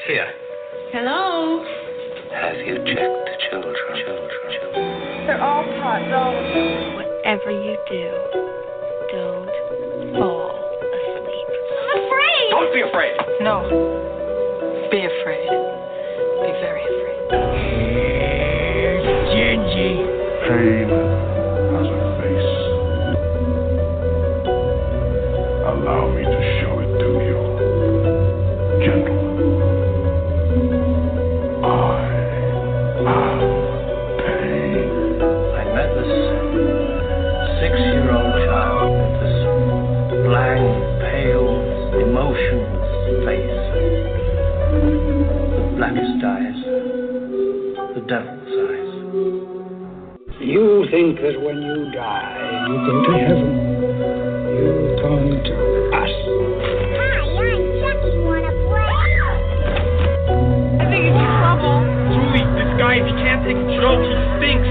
Here. Hello? Have you checked the children? They're all pots, all of them. Whatever you do, don't fall asleep. I'm afraid! Don't be afraid! No. Be afraid. Be very afraid. Here's Gingy. Pain has a face. Allow me to show it to you. Gentlemen, I am pain. I met this 6-year-old child with this blank, pale, emotionless face. The blackest eyes. The devil's eyes. You think that when you die, you go to heaven. You come to us. Hi, I'm Chucky. Wanna play? I think it's trouble. Julie, this guy, if he can't take a joke, he stinks.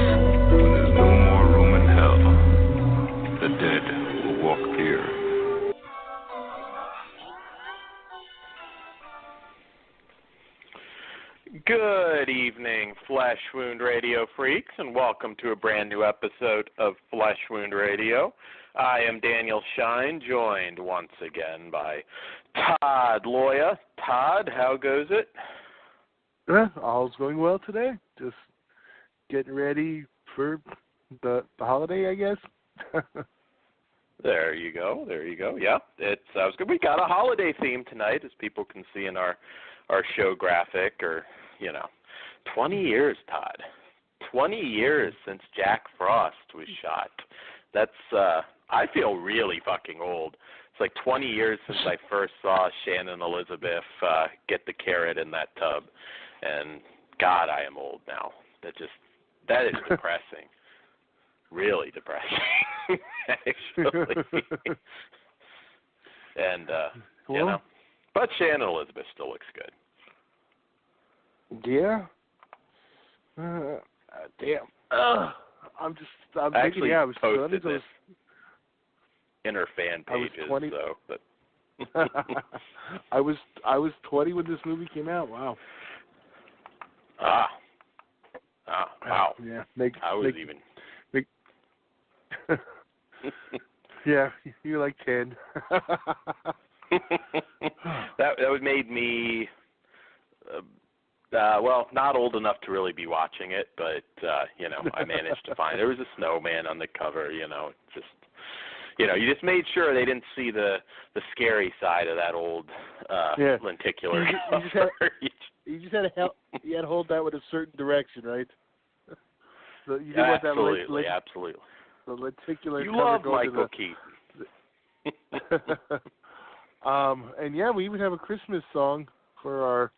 When there's no more room in hell, the dead will walk here. Good evening, Flesh Wound Radio freaks, and welcome to a brand new episode of Flesh Wound Radio. I am Daniel Shine, joined once again by Todd Loya. Todd, how goes it? All's going well today. Just getting ready for the holiday, I guess. There you go. Yeah, we got a holiday theme tonight, as people can see in our show graphic. 20 years, Todd. 20 years since Jack Frost was shot. That's I feel really fucking old. It's like 20 years since I first saw Shannon Elizabeth get the carrot in that tub, and God, I am old now. That is depressing. Really depressing, actually. And Cool. But Shannon Elizabeth still looks good. Yeah. Damn. I'm I actually thinking, I was posted this in her fan I was pages, 20. so but I was 20 when this movie came out. Wow. Wow. Yeah. Yeah, you're like 10. that would made me not old enough to really be watching it, but I managed to find there was a snowman on the cover. You just made sure they didn't see the scary side of that old lenticular cover. You just had to hold that with a certain direction, right? So you didn't want that absolutely. The lenticular you cover love Michael Keaton. And yeah, we even have a Christmas song for our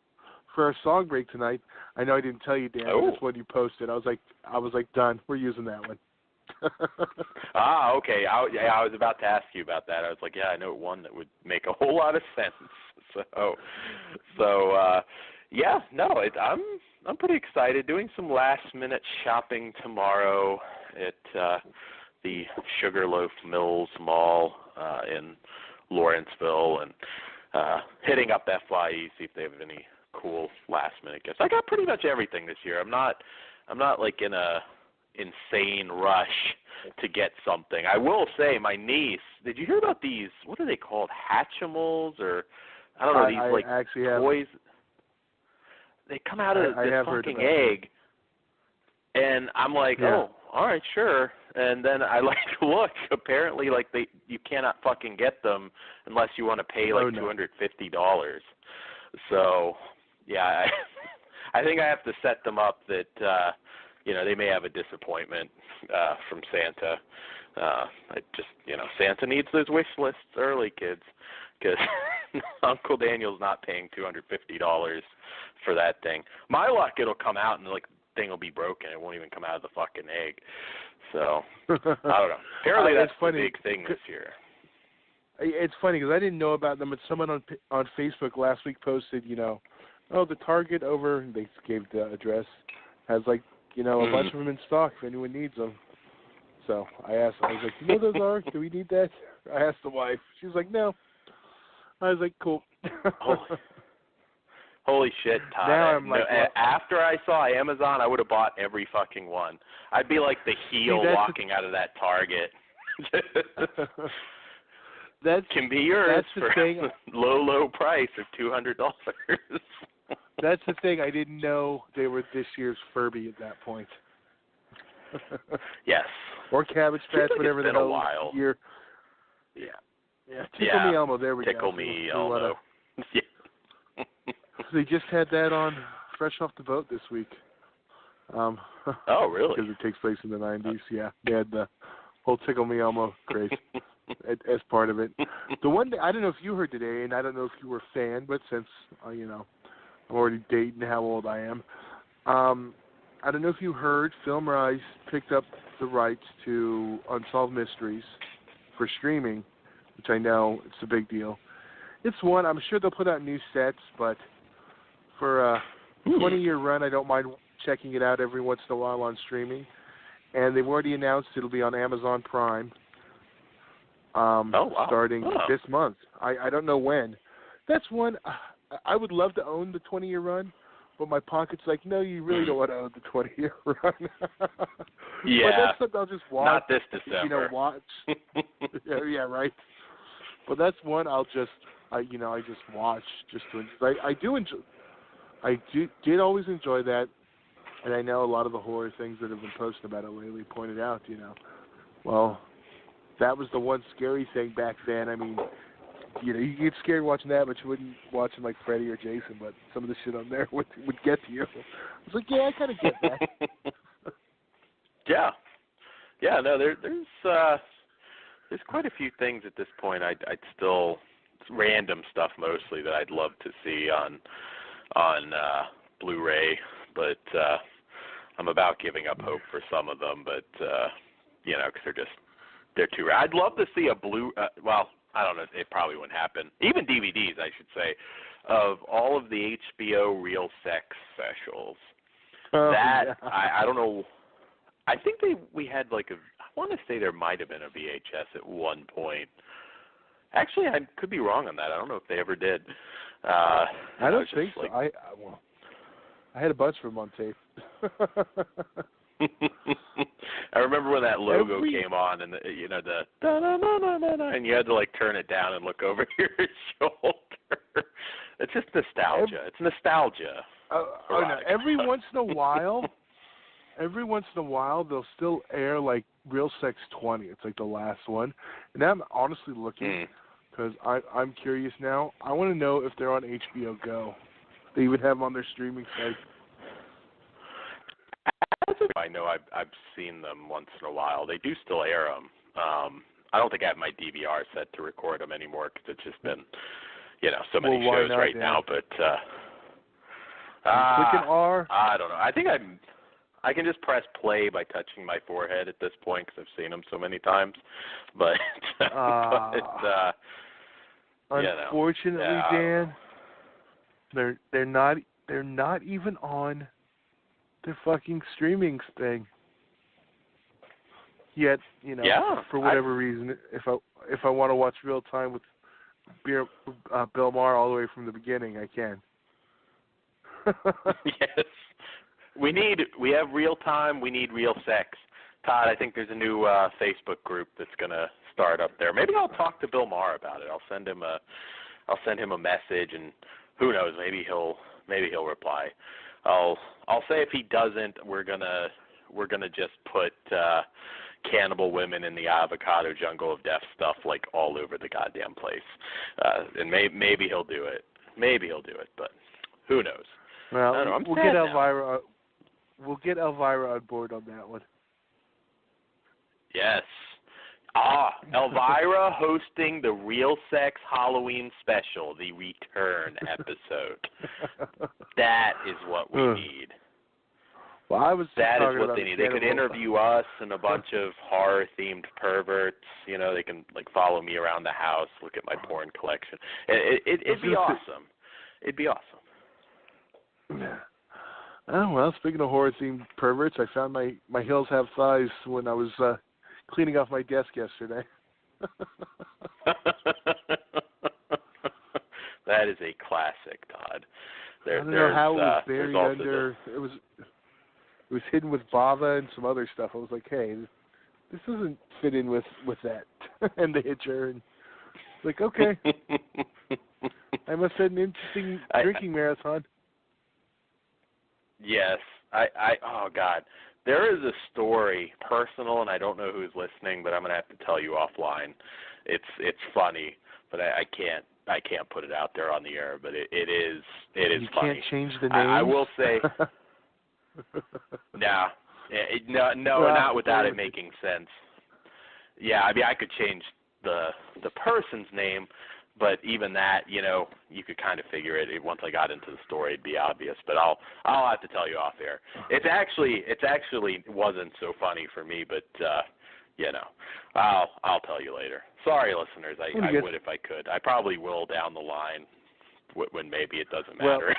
song break tonight. I know I didn't tell you, Dan. Oh. This one you posted. I was like, done. We're using that one. Okay. I was about to ask you about that. I was like, yeah, I know one that would make a whole lot of sense. I'm pretty excited. Doing some last minute shopping tomorrow at the Sugarloaf Mills Mall in Lawrenceville, and hitting up FYE, see if they have any cool last minute gifts. I got pretty much everything this year. I'm not like in a insane rush to get something. I will say, my niece, did you hear about these, what are they called, Hatchimals, or I don't know, these toys? They come out of this fucking egg, and I'm like, oh, all right, sure. And then I look. Apparently, you cannot fucking get them unless you want to pay $250. So, yeah, I think I have to set them up that they may have a disappointment from Santa. Santa needs those wish lists early, kids, because Uncle Daniel's not paying $250 for that thing. My luck, it'll come out and thing will be broken. It won't even come out of the fucking egg. So I don't know. Apparently that's the big thing this year. It's funny because I didn't know about them, but someone on Facebook last week posted, the Target over. They gave the address, has a bunch of them in stock if anyone needs them. So I was like, you know those are? Do we need that? I asked the wife. She was like, no. I was like, cool. Holy shit, Todd. Now I'm like, after I saw Amazon, I would have bought every fucking one. I'd be like the heel walking out of that Target. That can be yours for low price of $200. That's the thing. I didn't know they were this year's Furby at that point. Yes. Or Cabbage Patch, whatever the hell year. Yeah. Yeah. Tickle Me Elmo. There we Tickle go. Me Elmo. Yeah. They just had that on Fresh Off the Boat this week. Oh, really? Because it takes place in the 90s. Yeah. They had the whole Tickle Me Elmo craze as part of it. The one thing, I don't know if you heard today, and I don't know if you were a fan, but since, I'm already dating how old I am, I don't know if you heard, Film Rise picked up the rights to Unsolved Mysteries for streaming, which I know it's a big deal. It's one, I'm sure they'll put out new sets, but for a 20-year run, I don't mind checking it out every once in a while on streaming. And they've already announced it'll be on Amazon Prime starting this month. I don't know when. That's one, I would love to own the 20-year run, but my pocket's like, no, you really don't want to own the 20-year run. Yeah. But that's something I'll just watch. Not this December. Watch. yeah, right. But that's one I'll just, I just watch just to enjoy. I did always enjoy that, and I know a lot of the horror things that have been posted about it lately pointed out, well, that was the one scary thing back then. I mean, you get scared watching that, but you wouldn't watch them like Freddy or Jason, but some of the shit on there would get to you. I was like, yeah, I kind of get that. Yeah, no, there's quite a few things at this point I'd still, random stuff mostly, that I'd love to see on Blu-ray, but I'm about giving up hope for some of them, but because they're too rare. I'd love to see a I don't know, it probably wouldn't happen. Even DVDs, I should say, of all of the HBO Real Sex specials. I don't know. I think we had I want to say there might have been a VHS at one point. Actually, I could be wrong on that. I don't know if they ever did. I don't think so. I had a bunch of them on tape. I remember when that logo came on, and the da-na-na-na-na-na, and you had to turn it down and look over your shoulder. It's just nostalgia. It's nostalgia. No. Every once in a while, they'll still air Real Sex 20. It's the last one, and I'm honestly looking because I'm curious now. I want to know if they're on HBO Go. They even have them on their streaming site. I know I've seen them once in a while. They do still air them. I don't think I have my DVR set to record them anymore because it's just been, so many shows right now. But clicking R. I don't know. I think I can just press play by touching my forehead at this point because I've seen them so many times. But, unfortunately, Dan, they're not even on their fucking streaming thing. Yet, for whatever reason, if I want to watch Real Time with Bill Maher all the way from the beginning, I can. Yes. We have Real Time, we need Real Sex. Todd, I think there's a new Facebook group that's going to start up there. Maybe I'll talk to Bill Maher about it. I'll send him a message, and who knows, maybe he'll reply. I'll say if he doesn't, we're gonna just put cannibal women in the avocado jungle of death stuff all over the goddamn place, and maybe he'll do it. But who knows? Well, I don't know. We'll get Elvira. We'll get Elvira on board on that one. Yes. Elvira hosting the Real Sex Halloween special, the return episode. That is what we need. Well, that is what they need. They could interview us and a bunch of horror-themed perverts. They can follow me around the house, look at my porn collection. It'd be awesome. It'd be awesome. Oh, well, speaking of horror-themed perverts, I found my Hills Have Thighs when I was cleaning off my desk yesterday. That is a classic, Todd. I don't know how it was buried under. It was hidden with lava and some other stuff. I was like, hey, this doesn't fit in with that. And the Hitcher. And like, okay. I must have an interesting drinking marathon. Yes. Oh, God. There is a story, personal, and I don't know who's listening, but I'm going to have to tell you offline. It's funny, but I can't put it out there on the air, but it is funny. You can't change the name? I will say, no, not without it making sense. Yeah, I mean, I could change the person's name, but even that, you could kind of figure it. Once I got into the story, it'd be obvious. But I'll have to tell you off air. It actually wasn't so funny for me, but I'll tell you later. Sorry, listeners. I would if I could. I probably will down the line when maybe it doesn't matter.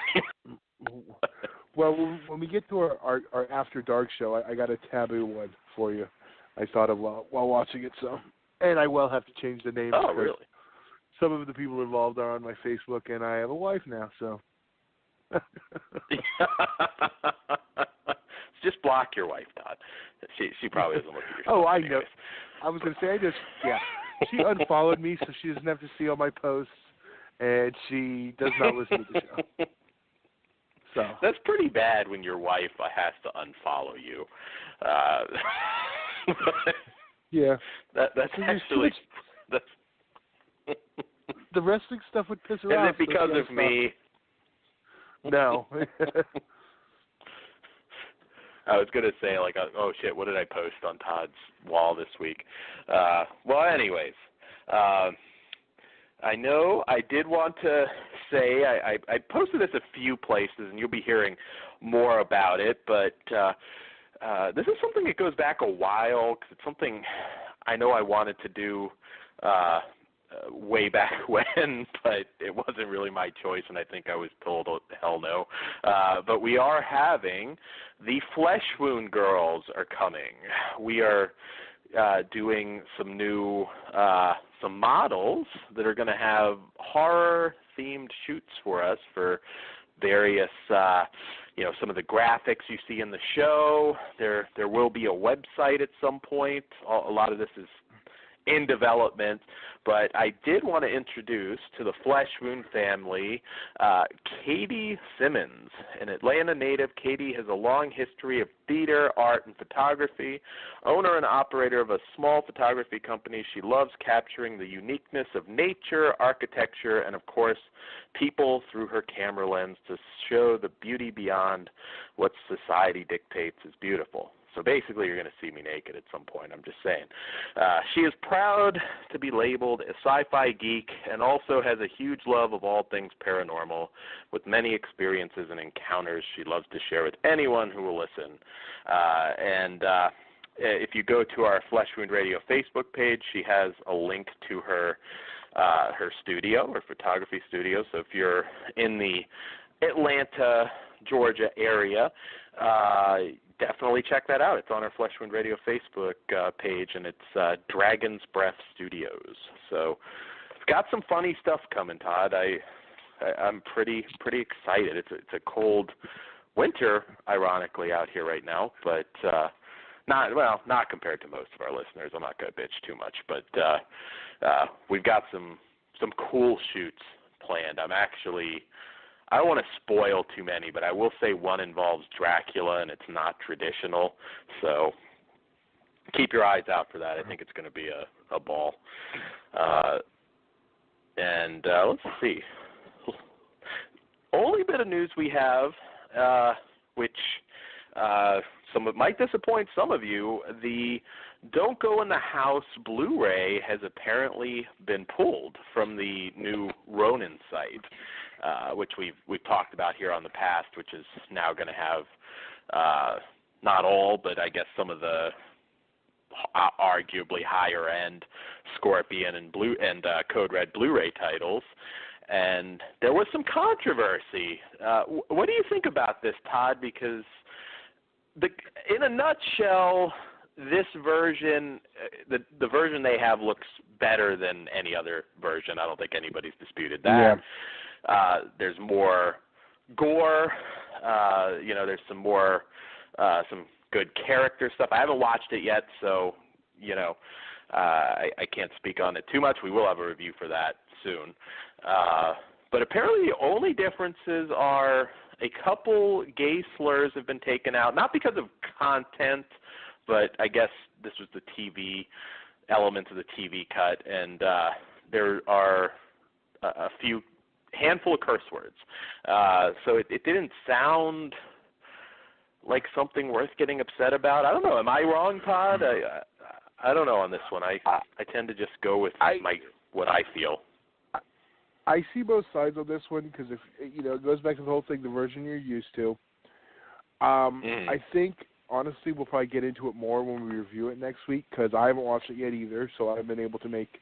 Well, when we get to our After Dark show, I got a taboo one for you. I thought of while watching it, and I will have to change the name. Oh, really? Some of the people involved are on my Facebook, and I have a wife now, so. Just block your wife, Todd. She probably doesn't look at your stuff. Oh, I anyways. know. I was going to say, she unfollowed me, so she doesn't have to see all my posts, and she does not listen to the show. So that's pretty bad when your wife has to unfollow you. Yeah. That's actually that's. The wrestling stuff would piss her off. Is it because of me? No. I was going to say, oh, shit, what did I post on Todd's wall this week? Well, anyways, I know I did want to say I posted this a few places, and you'll be hearing more about it, but this is something that goes back a while, because it's something I know I wanted to do way back when, but it wasn't really my choice, and I think I was told, oh, hell no. But we are having the Flesh Wound Girls are coming. We are doing some new some models that are going to have horror-themed shoots for us for various some of the graphics you see in the show. There will be a website at some point. A lot of this is in development, but I did want to introduce to the Flesh Wound family Katie Simmons, an Atlanta native. Katie has a long history of theater, art, and photography. Owner and operator of a small photography company, she loves capturing the uniqueness of nature, architecture, and of course, people through her camera lens to show the beauty beyond what society dictates is beautiful. So basically, you're going to see me naked at some point, I'm just saying. She is proud to be labeled a sci-fi geek and also has a huge love of all things paranormal, with many experiences and encounters she loves to share with anyone who will listen. If you go to our Flesh Wound Radio Facebook page, she has a link to her studio, her photography studio. So if you're in the Atlanta, Georgia area, definitely check that out. It's on our Flesh Wound Radio Facebook page, and it's Dragon's Breath Studios. So it's got some funny stuff coming, Todd. I'm pretty excited. It's a cold winter, ironically, out here right now, but not compared to most of our listeners. I'm not going to bitch too much, but we've got some cool shoots planned. I don't want to spoil too many, but I will say one involves Dracula, and it's not traditional. So keep your eyes out for that. I think it's going to be a ball. Let's see. Only bit of news we have, which might disappoint some of you, the Don't Go in the House Blu-ray has apparently been pulled from the new Ronin site. Which we've talked about here on the past, which is now going to have not all, but I guess some of the arguably higher end Scorpion and Code Red Blu-ray titles. And there was some controversy. What do you think about this, Todd? Because in a nutshell, this version, the version they have looks better than any other version. I don't think anybody's disputed that. Yeah. There's more gore. There's some more, some good character stuff. I haven't watched it yet, so, I can't speak on it too much. We will have a review for that soon. But apparently the only differences are a couple gay slurs have been taken out, not because of content, but I guess this was the TV elements of the TV cut, and there are a handful of curse words. So it didn't sound like something worth getting upset about. I don't know. Am I wrong, Todd? I don't know on this one. I tend to just go with what I feel. I see both sides on this one because if it goes back to the whole thing, the version you're used to. I think honestly we'll probably get into it more when we review it next week because I haven't watched it yet either, so I haven't been able to make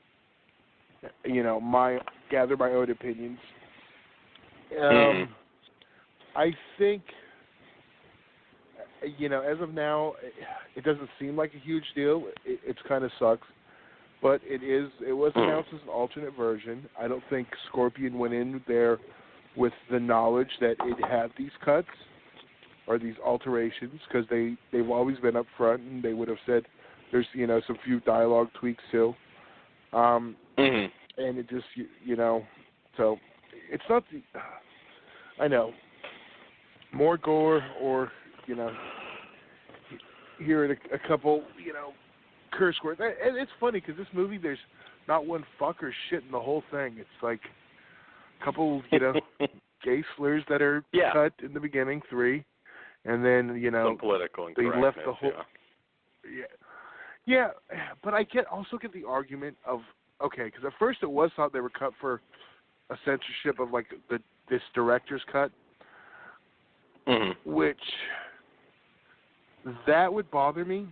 gather my own opinions. I think as of now, it doesn't seem like a huge deal. It kind of sucks. But it was announced as an alternate version. I don't think Scorpion went in there with the knowledge that it had these cuts or these alterations because they've always been up front and they would have said there's, some few dialogue tweaks too. And it just, so it's not I know, more gore or, hearing a couple, curse words. And it's funny because this movie, there's not one fuck or shit in the whole thing. It's like a couple, gay slurs that are cut in the beginning, 3, and then some political they left the whole. Yeah. But I also get the argument of because at first it was thought they were cut for a censorship of like this director's cut, which that would bother me.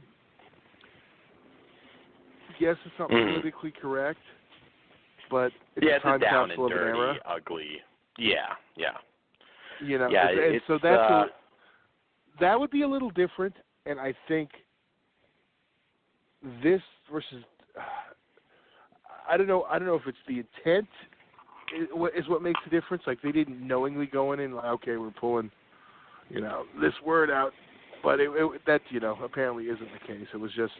Yes, it's not politically correct, but it's a time capsule of an era. Ugly. Yeah. So that would be a little different, and I think this versus I don't know if it's the intent is what makes the difference. Like they didn't knowingly go in and we're pulling this word out, but that apparently isn't the case. It was just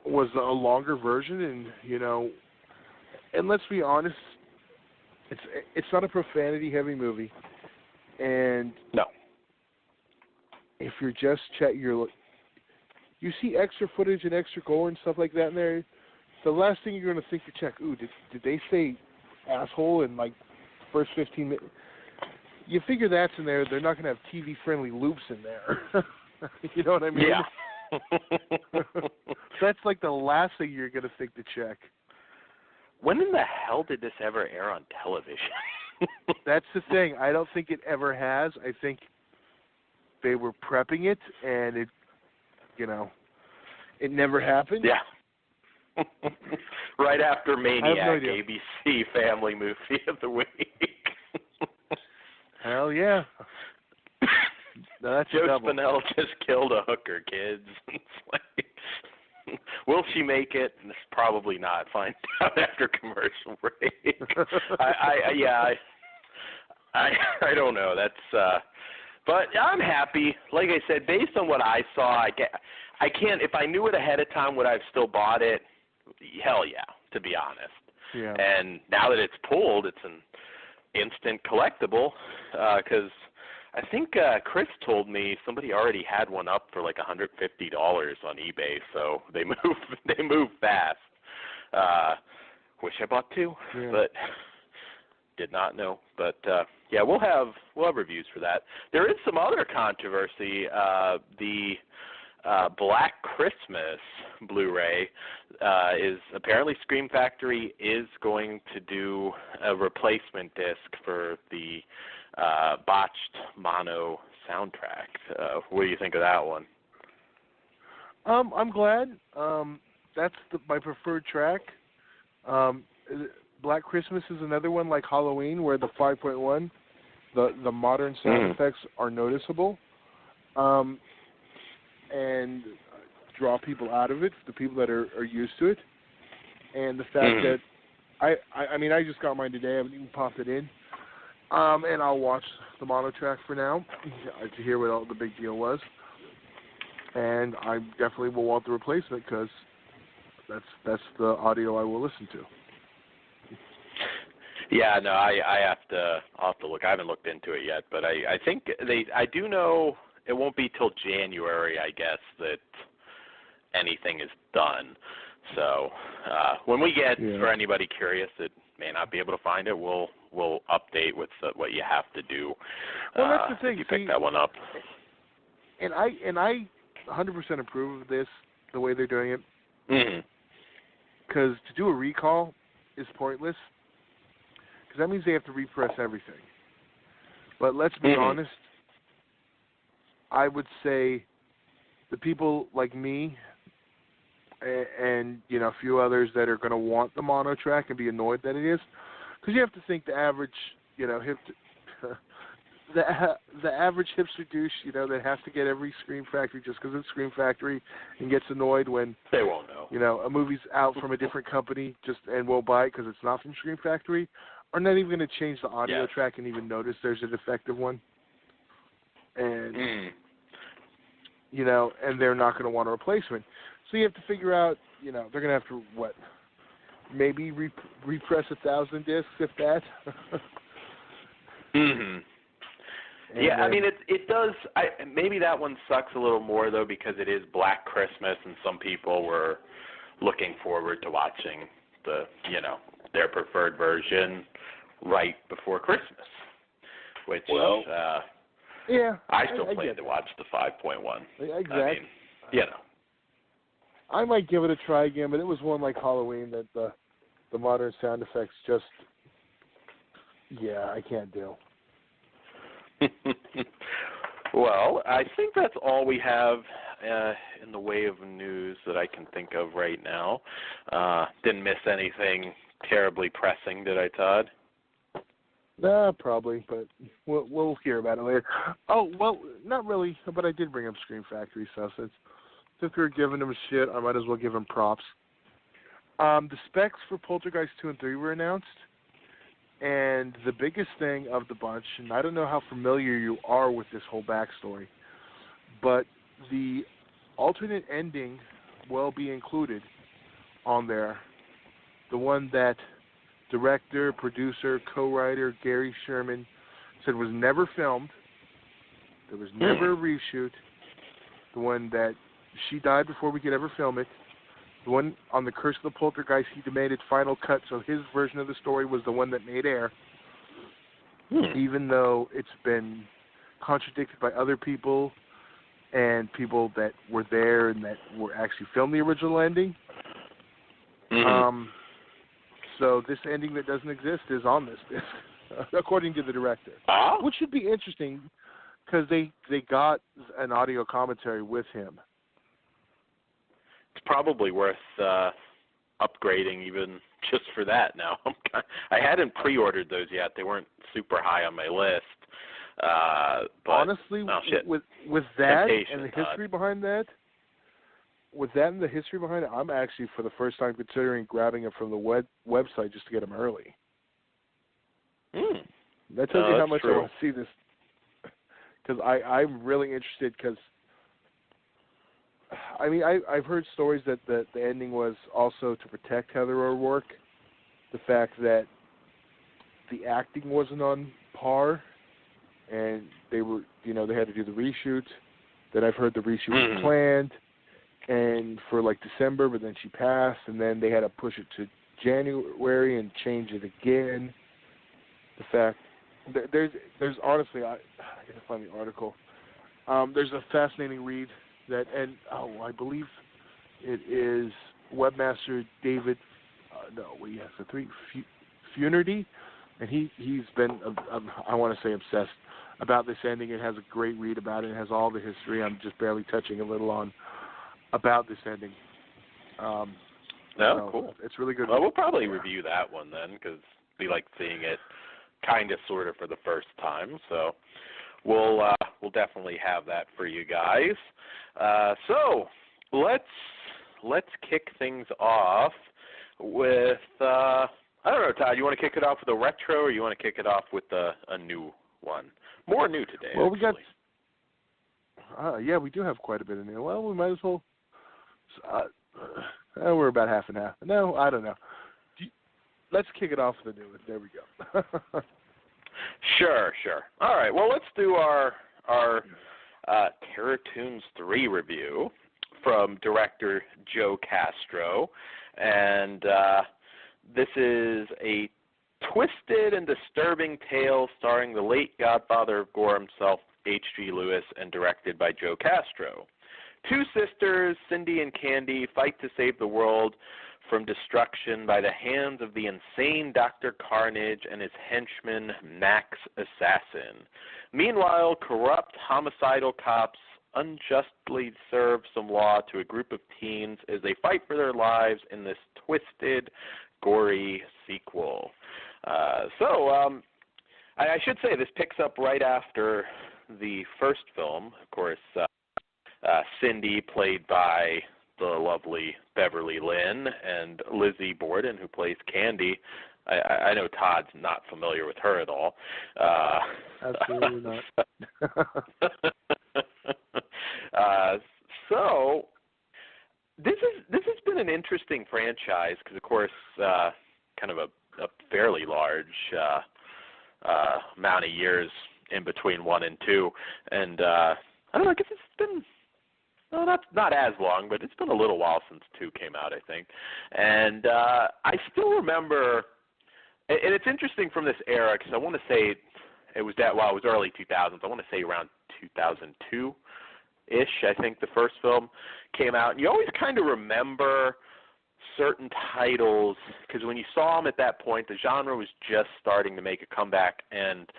was a longer version, and and let's be honest, it's not a profanity heavy movie, and no, if you're just you see extra footage and extra gore and stuff like that in there, the last thing you're going to think to check, did they say asshole in like first 15 minutes? You figure that's in there. They're not going to have TV friendly loops in there. You know what I mean? Yeah. That's like the last thing you're going to think to check. When in the hell did this ever air on television? That's the thing. I don't think it ever has. I think they were prepping it, and it, it never happened. Yeah. Right after Maniac, no idea. ABC Family Movie of the Week. Hell yeah. No, that's Joe Spinell just killed a hooker, kids. It's like, will she make it? Probably not. Find out after commercial break. I don't know. That's but I'm happy. Like I said, based on what I saw, I can't. If I knew it ahead of time, would I have still bought it? Hell yeah, to be honest. Yeah. And now that it's pulled, it's an instant collectible because I think Chris told me somebody already had one up for like $150 on eBay, so they move fast. Wish I bought 2, but did not know. But we'll have reviews for that. There is some other controversy. The Black Christmas Blu-ray is apparently Scream Factory is going to do a replacement disc for the botched mono soundtrack. What do you think of that one? I'm glad. That's my preferred track. Black Christmas is another one like Halloween where the 5.1, the modern sound effects are noticeable. And draw people out of it, the people that are used to it. And the fact that I just got mine today, I haven't even popped it in. And I'll watch the mono track for now to hear what all the big deal was. And I definitely will want the replacement because that's the audio I will listen to. Yeah, no, I'll have to look. I haven't looked into it yet, but I think I do know it won't be till January, I guess, that anything is done. So when we get, for anybody curious that may not be able to find it, we'll update with what you have to do. Well, that's the thing. If you pick that one up. And I 100% approve of this, the way they're doing it. Because to do a recall is pointless. Because that means they have to repress everything. But let's be honest. I would say the people like me and a few others that are going to want the mono track and be annoyed that it is, because you have to think the average the average hipster douche that has to get every Scream Factory just because it's Scream Factory and gets annoyed when they won't know a movie's out from a different company and won't buy it because it's not from Scream Factory, are not even going to change the audio track and even notice there's a defective one. And and they're not going to want a replacement. So you have to figure out, they're going to have to, maybe repress 1,000 discs, if that. Yeah, I mean, it does. Maybe that one sucks a little more, though, because it is Black Christmas, and some people were looking forward to watching their preferred version right before Christmas, which, I still plan to watch the 5.1. Exactly. I mean, I might give it a try again, but it was one like Halloween that the modern sound effects just, I can't do. Well, I think that's all we have in the way of news that I can think of right now. Didn't miss anything terribly pressing, did I, Todd? Nah, probably, but we'll hear about it later. Oh, well, not really, but I did bring up Scream Factory, so since we were giving them shit, I might as well give them props. The specs for Poltergeist 2 and 3 were announced, and the biggest thing of the bunch, and I don't know how familiar you are with this whole backstory, but the alternate ending will be included on there. The one that director, producer, co-writer Gary Sherman said was never filmed. There was never a reshoot. The one that she died before we could ever film it. The one on the Curse of the Poltergeist, he demanded final cut, so his version of the story was the one that made air. Even though it's been contradicted by other people and people that were there and that were actually filmed the original ending. So this ending that doesn't exist is on this disc, according to the director. Which should be interesting because they got an audio commentary with him. It's probably worth upgrading even just for that now. I hadn't pre-ordered those yet. They weren't super high on my list. But, honestly, with that and the history behind that, I'm actually for the first time considering grabbing it from the website just to get them early. That tells you how much I want to see this. Because I'm really interested because, I mean, I've heard stories that the ending was also to protect Heather O'Rourke. The fact that the acting wasn't on par and they were, they had to do the reshoot. Then I've heard the reshoot was planned and for like December, but then she passed, and then they had to push it to January and change it again. The fact there's honestly, I gotta find the article. There's a fascinating read that, and I believe it is webmaster David. Funerty, and he's been I want to say obsessed about this ending. It has a great read about it. It has all the history. I'm just barely touching a little on about this ending. Cool. It's really good. Well, we'll probably review that one then because we like seeing it kind of sort of for the first time. So we'll definitely have that for you guys. So let's kick things off with I don't know, Todd. You want to kick it off with a retro, or you want to kick it off with a new one? More new today. Well, actually. we do have quite a bit in there. Well, we might as well. We're about half and half. No, I don't know. Let's kick it off with a new one. There we go. Sure. All right. Well, let's do our Terror Toons 3 review from director Joe Castro, and this is a twisted and disturbing tale starring the late godfather of gore himself, H.G. Lewis, and directed by Joe Castro. Two sisters, Cindy and Candy, fight to save the world from destruction by the hands of the insane Dr. Carnage and his henchman, Max Assassin. Meanwhile, corrupt, homicidal cops unjustly serve some law to a group of teens as they fight for their lives in this twisted, gory sequel. I should say this picks up right after the first film. Of course, Cindy, played by the lovely Beverly Lynn, and Lizzie Borden, who plays Candy. I know Todd's not familiar with her at all. Absolutely not. So this has been an interesting franchise because, of course, kind of a fairly large amount of years in between 1 and 2, and I don't know. I guess it's been. Well, not as long, but it's been a little while since 2 came out, I think. And I still remember, and it's interesting from this era, because I want to say it was early 2000s. I want to say around 2002-ish, I think the first film came out. And you always kind of remember certain titles, because when you saw them at that point, the genre was just starting to make a comeback, and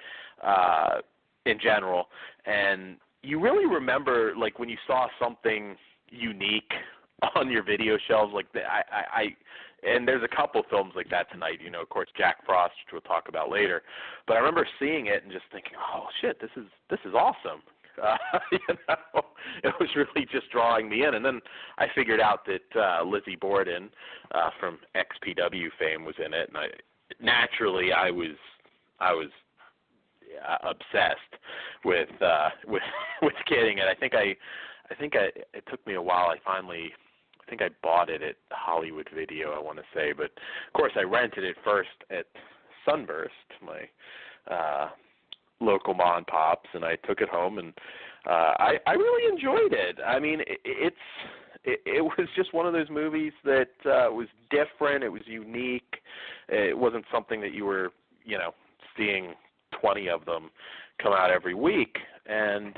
in general, and you really remember, like, when you saw something unique on your video shelves, like and there's a couple films like that tonight, of course, Jack Frost, which we'll talk about later, but I remember seeing it and just thinking, oh shit, this is awesome. It was really just drawing me in, and then I figured out that Lizzie Borden from XPW fame was in it, and I was obsessed with getting it. I think it took me a while. I think I bought it at Hollywood Video, I want to say, but of course I rented it first at Sunburst, my local mom and pops, and I took it home, and I really enjoyed it. I mean, it was just one of those movies that was different. It was unique. It wasn't something that you were, seeing 20 of them come out every week. And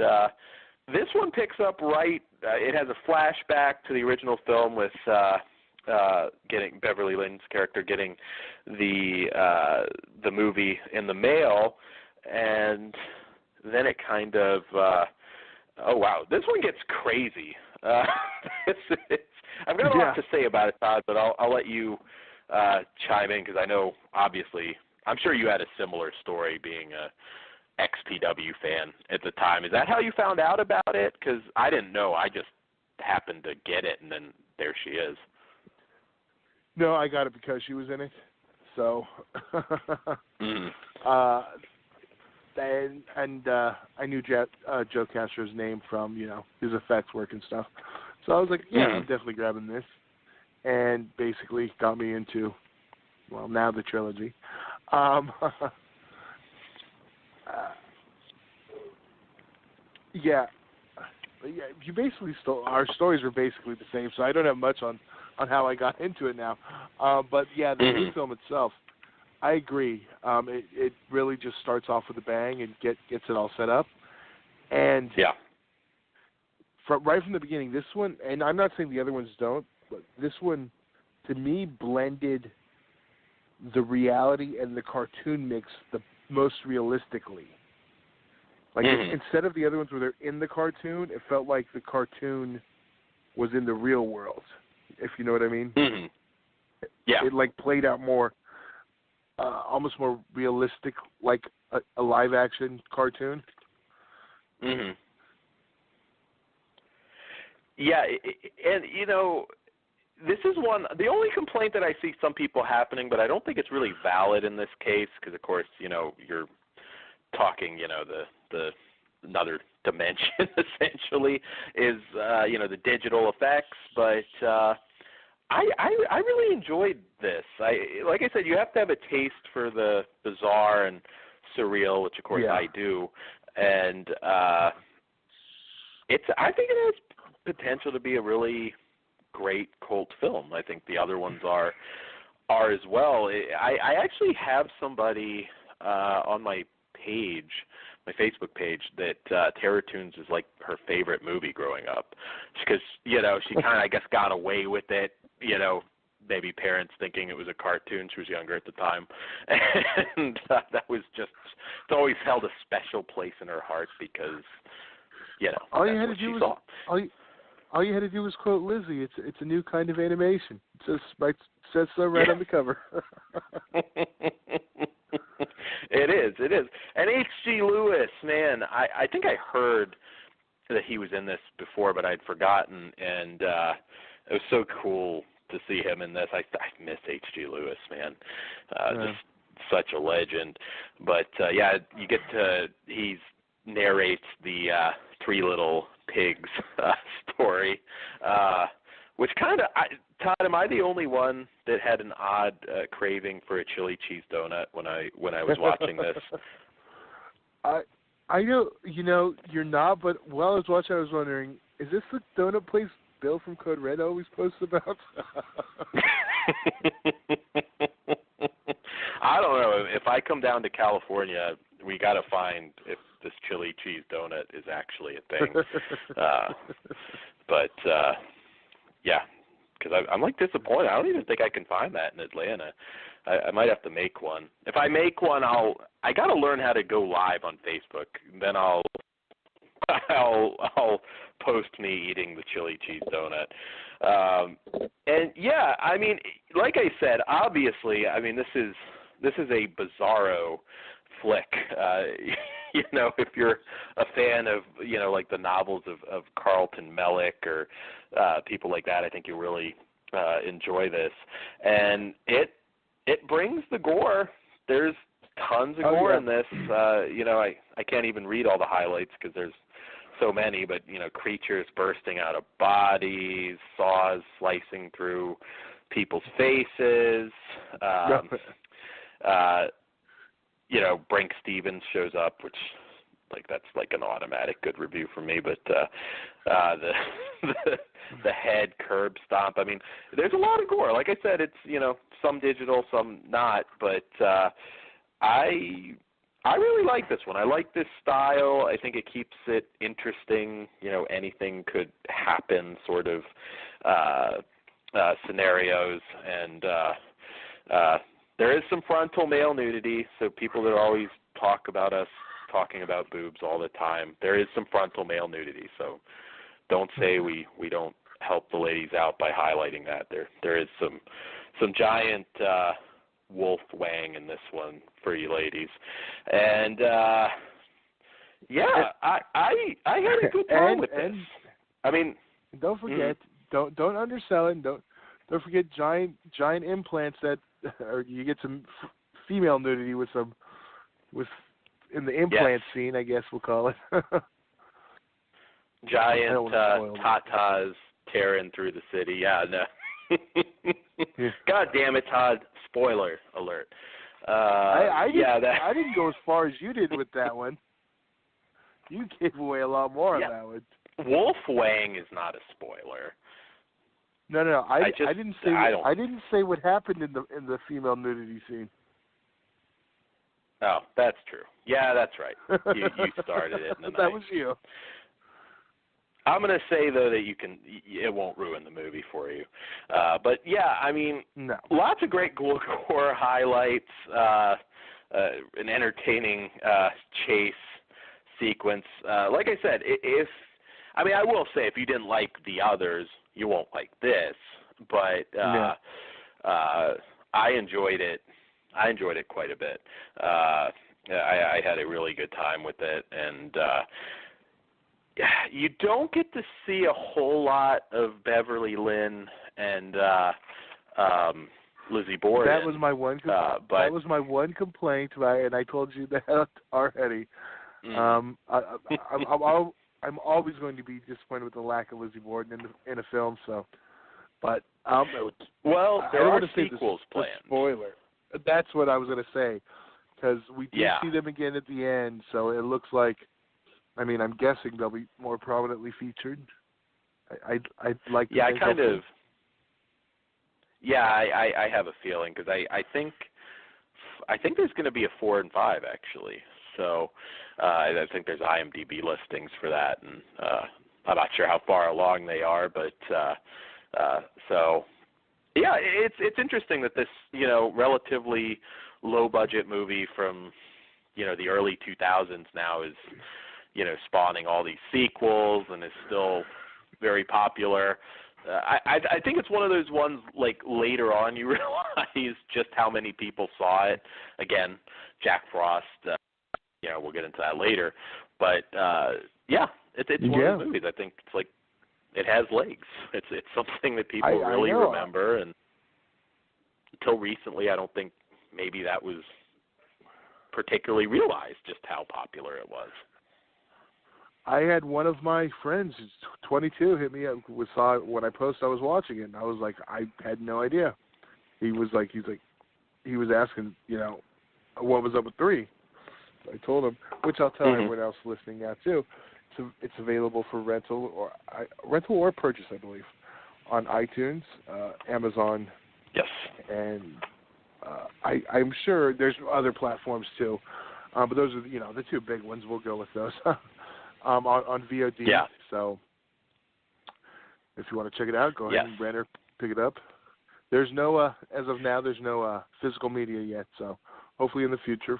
this one picks up right, it has a flashback to the original film with getting Beverly Lynn's character getting the movie in the mail, and then it kind of, oh wow, this one gets crazy. I've got a lot to say about it, Todd, but I'll let you chime in, because I know, obviously, I'm sure you had a similar story being a XPW fan at the time. Is that how you found out about it? Because I didn't know. I just happened to get it, and then there she is. No, I got it because she was in it. So, and I knew Joe Castro's name from his effects work and stuff. So I was like, yeah, I'm definitely grabbing this, and basically got me into, well, now the trilogy. You basically our stories were basically the same, so I don't have much on how I got into it now. But yeah, the new film itself, I agree. It really just starts off with a bang and gets it all set up. And right from the beginning, this one, and I'm not saying the other ones don't, but this one, to me, blended the reality and the cartoon mix the most realistically. Like, instead of the other ones where they're in the cartoon, it felt like the cartoon was in the real world, if you know what I mean. Yeah. It, like, played out more, almost more realistic, like a live-action cartoon. Yeah, and, this is one. The only complaint that I see some people happening, but I don't think it's really valid in this case, because of course, you're talking, the another dimension essentially is, the digital effects. But I really enjoyed this. Like I said, you have to have a taste for the bizarre and surreal, which of course I do, and I think it has potential to be a really great cult film. I think the other ones are as well. I actually have somebody on my page, my Facebook page, that Terror Toons is like her favorite movie growing up, because she kind of I guess got away with it. Maybe parents thinking it was a cartoon. She was younger at the time, and that was just, it's always held a special place in her heart because all you that's had what to do she saw. All you had to do was quote Lizzie. It's a new kind of animation. It says so right on the cover. It is. And H.G. Lewis, man, I think I heard that he was in this before, but I'd forgotten, and it was so cool to see him in this. I miss H.G. Lewis, man. Just such a legend. But you get to, he narrates the Three Little Pigs story, which kind of, Todd, am I the only one that had an odd craving for a chili cheese donut when I was watching this? I know, you're not, but while I was watching, I was wondering, is this the donut place Bill from Code Red always posts about? I don't know. If I come down to California, we got to find if this chili cheese donut is actually a thing. But because I'm like disappointed. I don't even think I can find that in Atlanta. I might have to make one. If I make one, I got to learn how to go live on Facebook. Then I'll post me eating the chili cheese donut. And yeah, I mean, like I said, obviously, I mean, this is a bizarro flick. If you're a fan of, like the novels of Carlton Mellick or people like that, I think you'll really enjoy this. And it brings the gore. There's tons of gore in this. I can't even read all the highlights because there's so many, but, creatures bursting out of bodies, saws slicing through people's faces. Brink Stevens shows up, which, that's like an automatic good review for me. But the head curb stomp. I mean, there's a lot of gore. Like I said, it's some digital, some not. But I really like this one. I like this style. I think it keeps it interesting. Anything could happen, sort of scenarios, and there is some frontal male nudity, so people that always talk about us talking about boobs all the time, there is some frontal male nudity, so don't say we don't help the ladies out by highlighting that. There is some giant wolf wang in this one for you ladies. And I had a good time with this. I mean, don't forget, don't undersell it. Don't forget giant implants that, or you get some female nudity with in the implant scene, I guess we'll call it. Giant tatas tearing through the city. Yeah, no. God damn it, Todd. Spoiler alert. I didn't go as far as you did with that one. You gave away a lot more on that one. Wolf Wang is not a spoiler. No. I didn't say what happened in the female nudity scene. Oh, that's true. Yeah, that's right. You started it. That was you. I'm going to say, though, that it won't ruin the movie for you. But, yeah, I mean, lots of great gore highlights, an entertaining chase sequence. Like I said, I will say if you didn't like the others, you won't like this. But I enjoyed it. I enjoyed it quite a bit. I had a really good time with it, and you don't get to see a whole lot of Beverly Lynn and Lizzie Borden. That was my one. That was my one complaint, right? And I told you that already. I'm always going to be disappointed with the lack of Lizzie Borden in a film. So, but well, there are sequels planned. Spoiler. That's what I was going to say, because we do see them again at the end. So it looks like, I mean, I'm guessing they'll be more prominently featured. I'd like to. Yeah, I kind of. Yeah, I have a feeling, because I think there's going to be a 4 and 5 actually. So I think there's IMDb listings for that, and I'm not sure how far along they are, but so yeah, it's interesting that this relatively low budget movie from the early 2000s now is spawning all these sequels and is still very popular. I think it's one of those ones, like, later on you realize just how many people saw it. Again, Jack Frost, we'll get into that later. But, it's one of those movies. I think it's like, it has legs. It's something that people really remember. And until recently, I don't think maybe that was particularly realized just how popular it was. I had one of my friends, who's 22, hit me up, saw it when I posted I was watching it, and I was like, I had no idea. He was asking, what was up with 3. I told him, which I'll tell everyone else listening now too. It's available for rental or purchase, I believe, on iTunes, Amazon. Yes. And I'm sure there's other platforms too, but those are the 2 big ones. We'll go with those. On VOD. Yeah. So if you want to check it out, go ahead and rent or pick it up. There's no, as of now, there's no physical media yet. So hopefully in the future,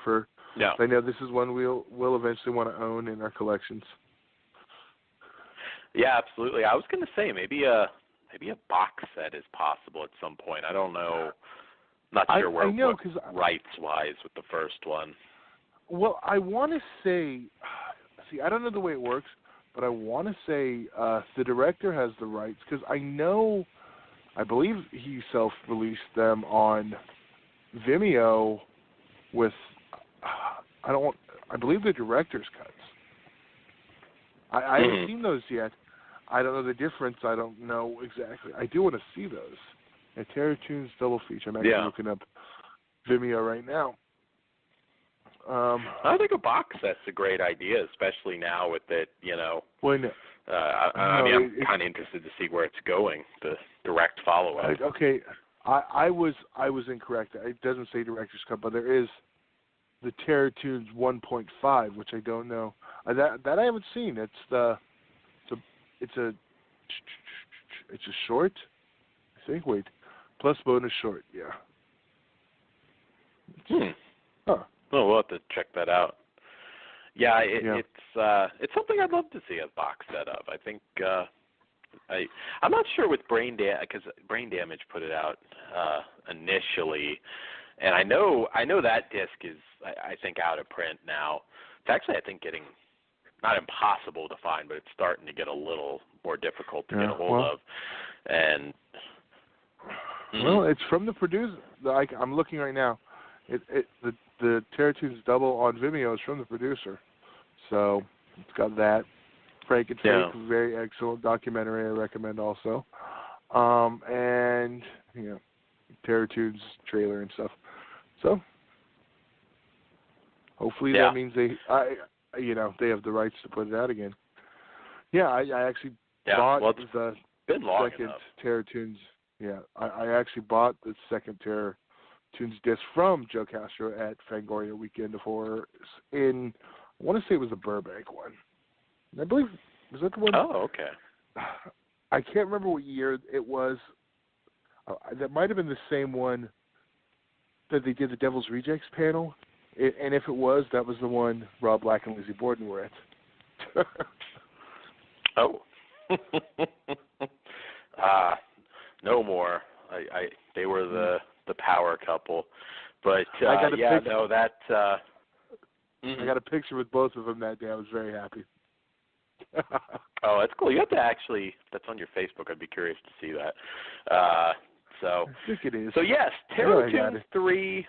I know this is one we'll eventually want to own in our collections. Yeah, absolutely. I was going to say maybe a box set is possible at some point. I don't know. Not sure where rights-wise with the first one. Well, I want to say. See, I don't know the way it works, but I want to say the director has the rights, because I believe he self-released them on Vimeo with, I believe the director's cuts. I haven't seen those yet. I don't know the difference. I don't know exactly. I do want to see those. A Terror Tunes double feature. I'm actually looking up Vimeo right now. I think a box set's a great idea, especially now with it, I'm kind of interested to see where it's going, the direct follow-up. Okay, I was incorrect. It doesn't say director's cut, but there is the Terror Tunes 1.5, which I don't know. That I haven't seen. It's a short, I think. Wait, plus bonus short. Yeah. Huh. Oh, we'll have to check that out. Yeah, it's something I'd love to see a box set of. I think I'm not sure with Brain Damage, because Brain Damage put it out initially, and I know that disc is I think out of print now. It's actually I think getting not impossible to find, but it's starting to get a little more difficult to get a hold of. And well, it's from the producer. I'm looking right now. The Terror Tunes double on Vimeo is from the producer, so it's got that. Frank and Fake, very excellent documentary. I recommend also, and Terror Tunes trailer and stuff. So hopefully that means they have the rights to put it out again. Yeah, I actually bought the second Terror Tunes. Yeah, I actually bought the second Terror Tunes disc from Joe Castro at Fangoria Weekend of Horror I want to say it was the Burbank one. I believe, was that the one? Oh, okay. I can't remember what year it was. That might have been the same one that they did the Devil's Rejects panel. And if it was, that was the one Rob Black and Lizzie Borden were at. Oh. No more. They were the power couple, but I that. I got a picture with both of them that day. I was very happy. Oh, that's cool. You have to actually. That's on your Facebook. I'd be curious to see that. I think it is. So yes, Terratoons 3.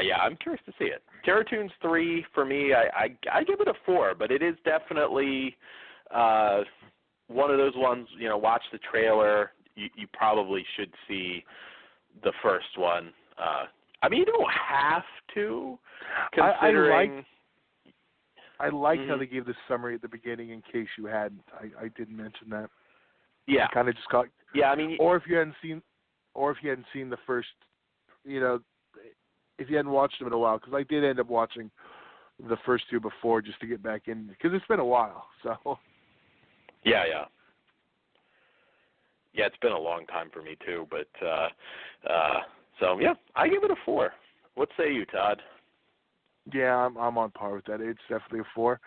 Yeah, I'm curious to see it. Terratoons 3 for me, I give it a 4, but it is definitely one of those ones. You know, watch the trailer. You probably should see the first one. I mean, you don't have to, considering. I like how they gave the summary at the beginning in case you hadn't. I didn't mention that. Yeah. Kind of just got. Yeah, I mean. Or if you hadn't seen the first, you know, if you hadn't watched them in a while, because I did end up watching the first two before just to get back in, because it's been a while. So. Yeah. Yeah, it's been a long time for me too, but so yeah, I give it a 4. What say you, Todd? Yeah, I'm on par with that. It's definitely a 4,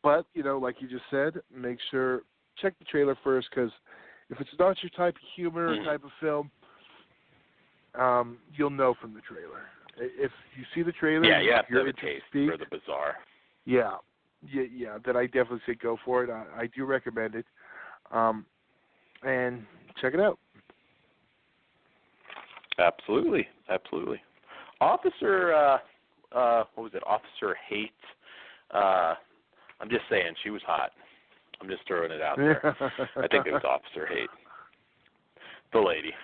but you know, like you just said, make sure check the trailer first, because if it's not your type of humor or type of film, you'll know from the trailer. If you see the trailer, you have to have a taste for the bizarre. Yeah, then I definitely say go for it. I do recommend it, and check it out. Absolutely. Officer, what was it? Officer Hate. I'm just saying, she was hot. I'm just throwing it out there. I think it was Officer Hate. The lady.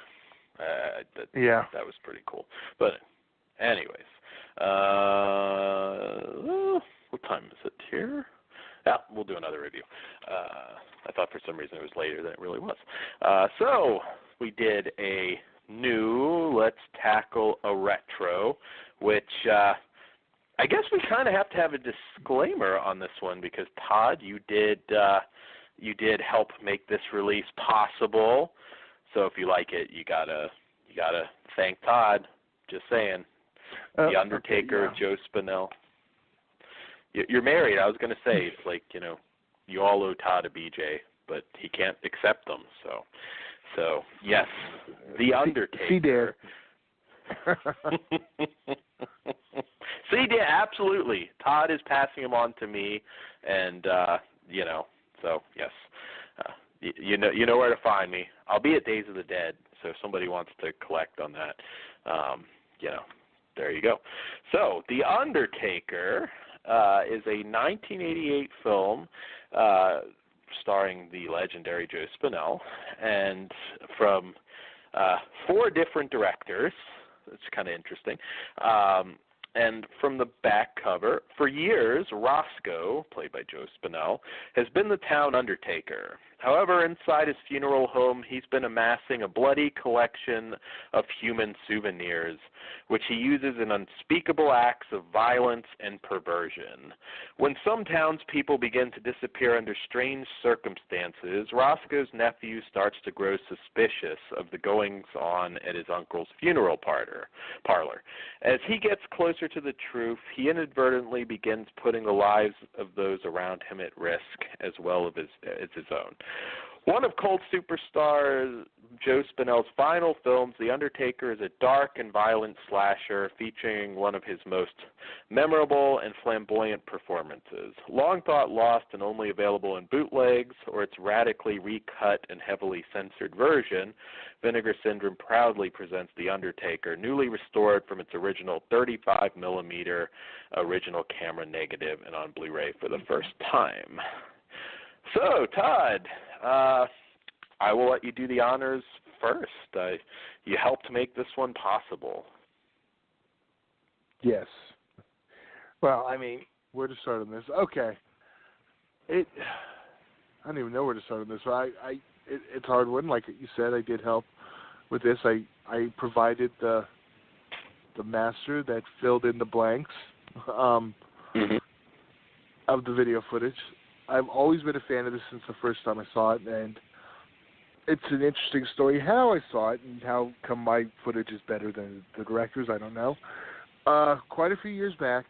That was pretty cool. But anyways, what time is it here? Yeah, we'll do another review. I thought for some reason it was later than it really was. So we did a new Let's Tackle a Retro, which I guess we kind of have to have a disclaimer on this one, because Todd, you did help make this release possible. So if you like it, you gotta thank Todd. Just saying. The Undertaker, okay, yeah. Joe Spinell. You're married. I was gonna say, it's like, you know, you all owe Todd a BJ, but he can't accept them. So yes, the Undertaker. See, yeah, absolutely. Todd is passing him on to me, and you know, so yes, you know where to find me. I'll be at Days of the Dead, so if somebody wants to collect on that, you know, there you go. So, The Undertaker is a 1988 film starring the legendary Joe Spinell, and from 4 different directors. It's kind of interesting. And from the back cover, for years, Roscoe, played by Joe Spinell, has been the town undertaker. However, inside his funeral home, he's been amassing a bloody collection of human souvenirs, which he uses in unspeakable acts of violence and perversion. When some townspeople begin to disappear under strange circumstances, Roscoe's nephew starts to grow suspicious of the goings-on at his uncle's funeral parlor. As he gets closer to the truth, he inadvertently begins putting the lives of those around him at risk, as well as his own. One of cult superstar Joe Spinell's final films, The Undertaker, is a dark and violent slasher featuring one of his most memorable and flamboyant performances. Long thought lost and only available in bootlegs or its radically recut and heavily censored version, Vinegar Syndrome proudly presents The Undertaker, newly restored from its original 35mm original camera negative and on Blu-ray for the first time. So, Todd, I will let you do the honors first. You helped make this one possible. Yes. Well, I mean, where to start on this? Okay. I don't even know where to start on this. It's a hard one. Like you said, I did help with this. I provided the master that filled in the blanks of the video footage. I've always been a fan of this since the first time I saw it, and it's an interesting story how I saw it and how come my footage is better than the director's, I don't know. Quite a few years back,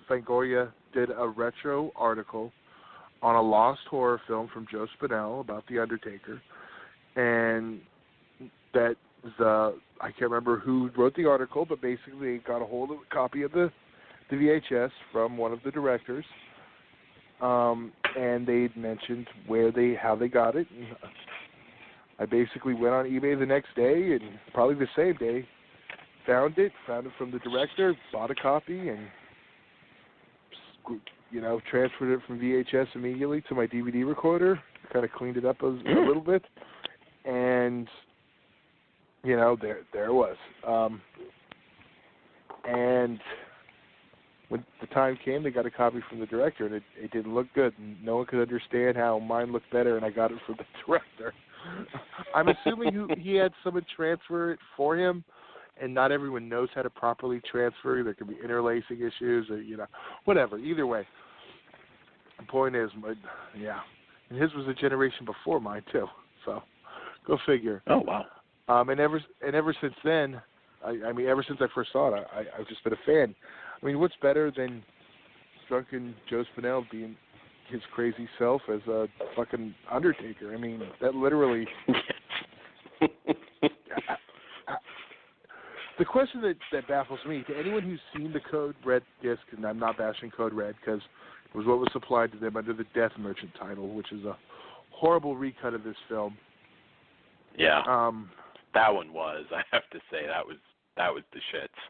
Fangoria did a retro article on a lost horror film from Joe Spinell about The Undertaker, and that was, I can't remember who wrote the article, but basically got a hold of a copy of the VHS from one of the directors, and they'd mentioned how they got it. And I basically went on eBay the next day, and probably the same day, found it from the director, bought a copy, and transferred it from VHS immediately to my DVD recorder. Kind of cleaned it up a little bit, and there it was. And when the time came, they got a copy from the director, and it didn't look good. And no one could understand how mine looked better, and I got it from the director. I'm assuming he had someone transfer it for him, and not everyone knows how to properly transfer. There could be interlacing issues, or whatever. Either way, the point is, and his was a generation before mine too. So, go figure. Oh wow. And ever since then, ever since I first saw it, I've just been a fan. I mean, what's better than drunken Joe Spinell being his crazy self as a fucking Undertaker? I mean, that literally. The question that baffles me, to anyone who's seen the Code Red disc, and I'm not bashing Code Red because it was what was supplied to them under the Death Merchant title, which is a horrible recut of this film. Yeah. That one was. I have to say that was the shits.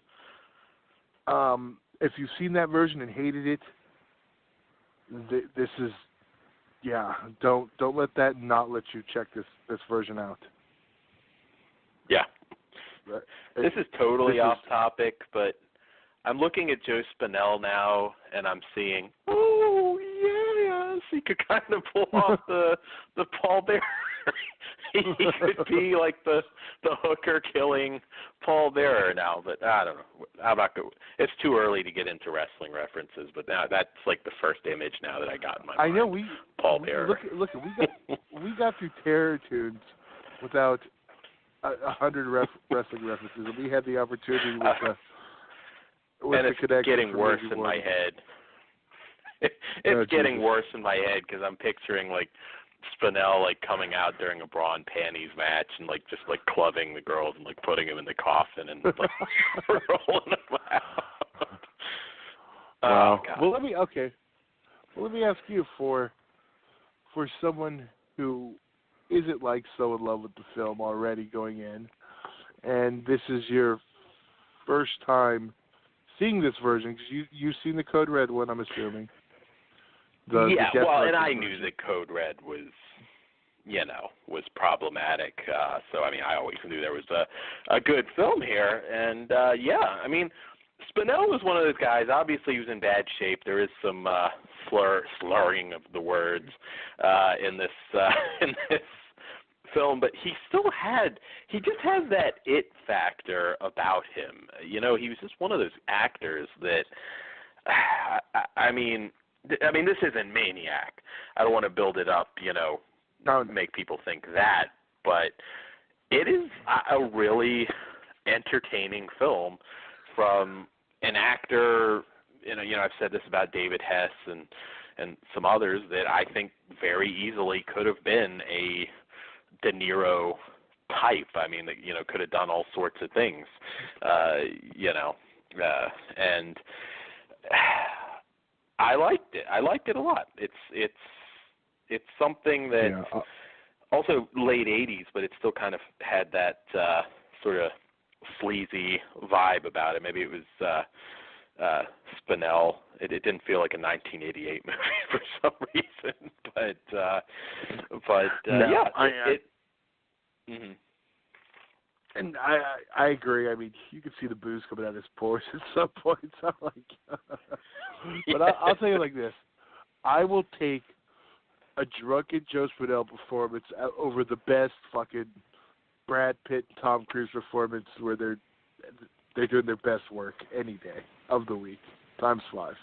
If you've seen that version and hated it, this is, don't let that not let you check this version out. Yeah. This is totally off topic, but I'm looking at Joe Spinell now, and I'm seeing, yes, he could kind of pull off the Paul Bearer. He could be like the hooker killing Paul Bearer now, but I don't know. I'm not good. It's too early to get into wrestling references, but now that's like the first image now that I got in my mind. I know Paul Bearer. Look, we got through Terror Tunes without 100 wrestling references, and we had the opportunity with and the it's connection. Getting worse in my head. It's getting worse in my head because I'm picturing like Spinell like coming out during a bra and panties match and like just like clubbing the girls and like putting them in the coffin and like rolling them out. Wow. Oh, God. Well, let me ask you for someone who isn't like so in love with the film already going in, and this is your first time seeing this version because you've seen the Code Red one, I'm assuming. And I knew that Code Red was problematic. So I mean, I always knew there was a good film here, and I mean, Spinell was one of those guys. Obviously, he was in bad shape. There is some slurring of the words in this film, but he just has that it factor about him. He was just one of those actors that, I mean, this isn't Maniac. I don't want to build it up, make people think that, but it is a really entertaining film from an actor. I've said this about David Hess and some others that I think very easily could have been a De Niro type. I mean, could have done all sorts of things, and I liked it. I liked it a lot. It's something that also late 80s, but it still kind of had that sort of sleazy vibe about it. Maybe it was Spinell. It didn't feel like a 1988 movie for some reason, mm-hmm. And I agree. I mean, you could see the booze coming out of his pores at some points. I'm like, but I'll tell you like this: I will take a drunken Joe Spinell performance over the best fucking Brad Pitt and Tom Cruise performance where they're doing their best work any day of the week, times 5.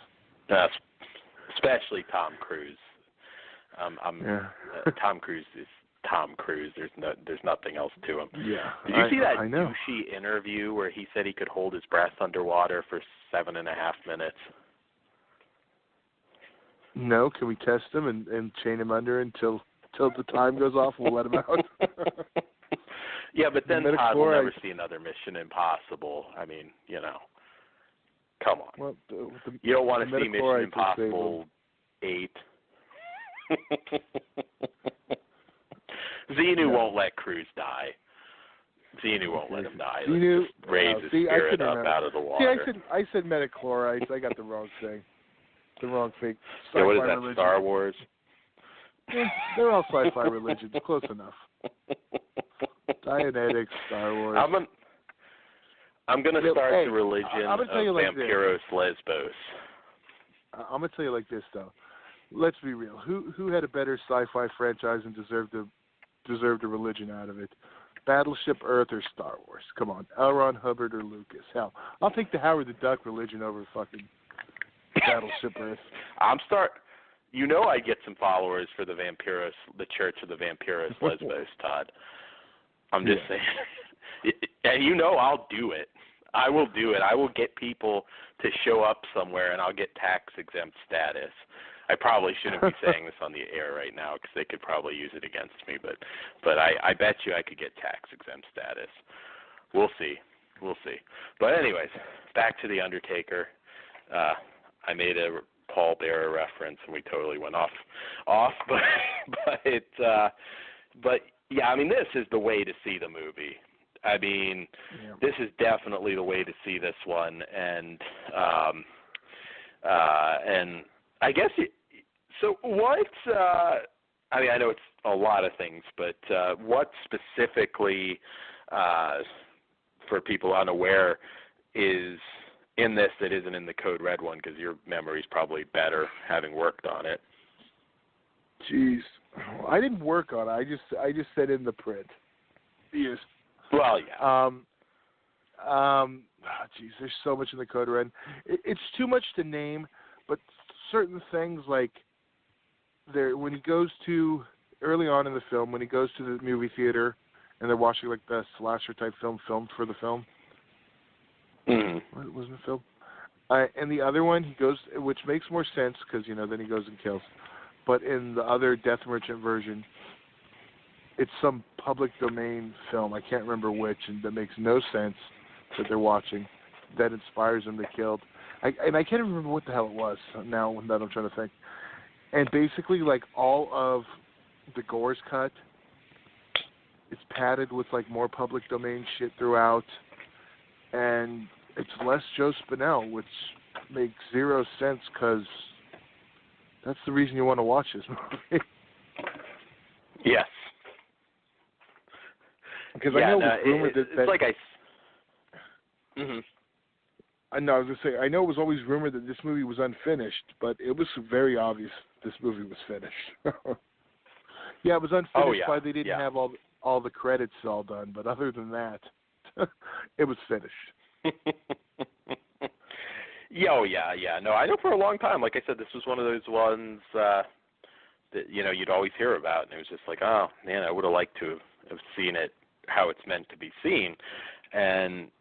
Especially Tom Cruise. Tom Cruise is Tom Cruise. There's nothing else to him. Yeah. Did you see that douchey interview where he said he could hold his breath underwater for 7.5 minutes? No. Can we test him and chain him under until the time goes off? We'll let him out. Yeah, but then Todd will never see another Mission Impossible. I mean, come on. Well, you don't want to see Mission Impossible 8. Xenu won't let Cruz die. Xenu won't let him die. Xenu, Let's just raise his spirit up out of the water. See, I said metachlorites. I got the wrong thing. The wrong fake sci-fi what is that, religion. Star Wars? Yeah, they're all sci-fi religions. Close enough. Dianetics, Star Wars. I'm going to start the religion of Vampiros Lesbos. I'm going to tell you like this, though. Let's be real. Who had a better sci-fi franchise and deserved a religion out of it? Battleship Earth or Star Wars? Come on. L. Ron Hubbard or Lucas? Hell, I'll take the Howard the Duck religion over fucking Battleship Earth. I get some followers for the Church of the Vampiros Lesbos, Todd. I'm just saying. And I'll do it. I will do it. I will get people to show up somewhere, and I'll get tax-exempt status. I probably shouldn't be saying this on the air right now because they could probably use it against me, but I bet you I could get tax-exempt status. We'll see. But anyways, back to The Undertaker. I made a Paul Bearer reference, and we totally went off. But yeah, I mean, this is the way to see the movie. I mean, This is definitely the way to see this one, and I guess so. What? I mean, I know it's a lot of things, but what specifically, for people unaware, is in this that isn't in the Code Red one? Because your memory's probably better having worked on it. Jeez, I didn't work on it. I just said in the print. Yes. Well, yeah. Jeez, there's so much in the Code Red. It's too much to name, but certain things like when he goes to early on in the film, when he goes to the movie theater and they're watching like the slasher type film filmed for the film. Mm-hmm. What wasn't the film? And the other one, he goes, which makes more sense because then he goes and kills. But in the other Death Merchant version, it's some public domain film. I can't remember which, and that makes no sense that they're watching. That inspires them to kill. I can't even remember what the hell it was now that I'm trying to think. And basically, like all of the gore's cut, it's padded with like more public domain shit throughout, and it's less Joe Spinell, which makes zero sense because that's the reason you want to watch this movie. Yes. Because I know it was rumored that it's like I know. I was gonna say I know it was always rumored that this movie was unfinished, but it was very obvious this movie was finished. Yeah, it was unfinished by they didn't have all the credits all done, but other than that, it was finished. Yeah. No, I know for a long time. Like I said, this was one of those ones that you'd always hear about, and it was just like, oh man, I would have liked to have seen it how it's meant to be seen. And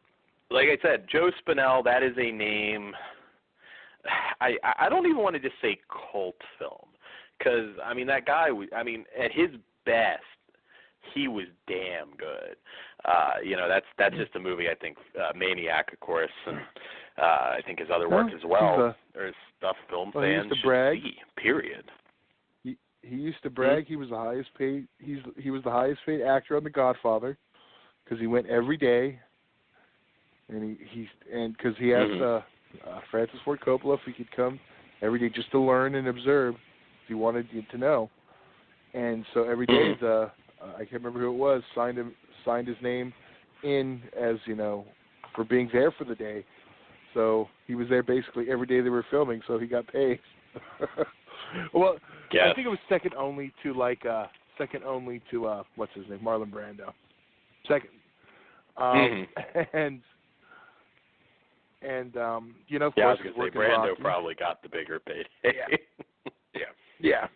like I said, Joe Spinell, that is a name. I don't even want to just say cult film, because I mean that guy. I mean, at his best, he was damn good. That's just a movie. I think Maniac, of course, and I think his other work as well, or his stuff film fans should see. Period. He used to brag he was the highest paid. He was the highest paid actor on The Godfather, because he went every day, and because he asked Francis Ford Coppola if he could come every day just to learn and observe, if he wanted you to know, and so every day I can't remember who it was signed his name in as for being there for the day, so he was there basically every day they were filming, so he got paid. Well, yes. I think it was second only to what's his name, Marlon Brando. Second, and of course, I was gonna say Brando Rocky. Probably got the bigger pay. Yeah.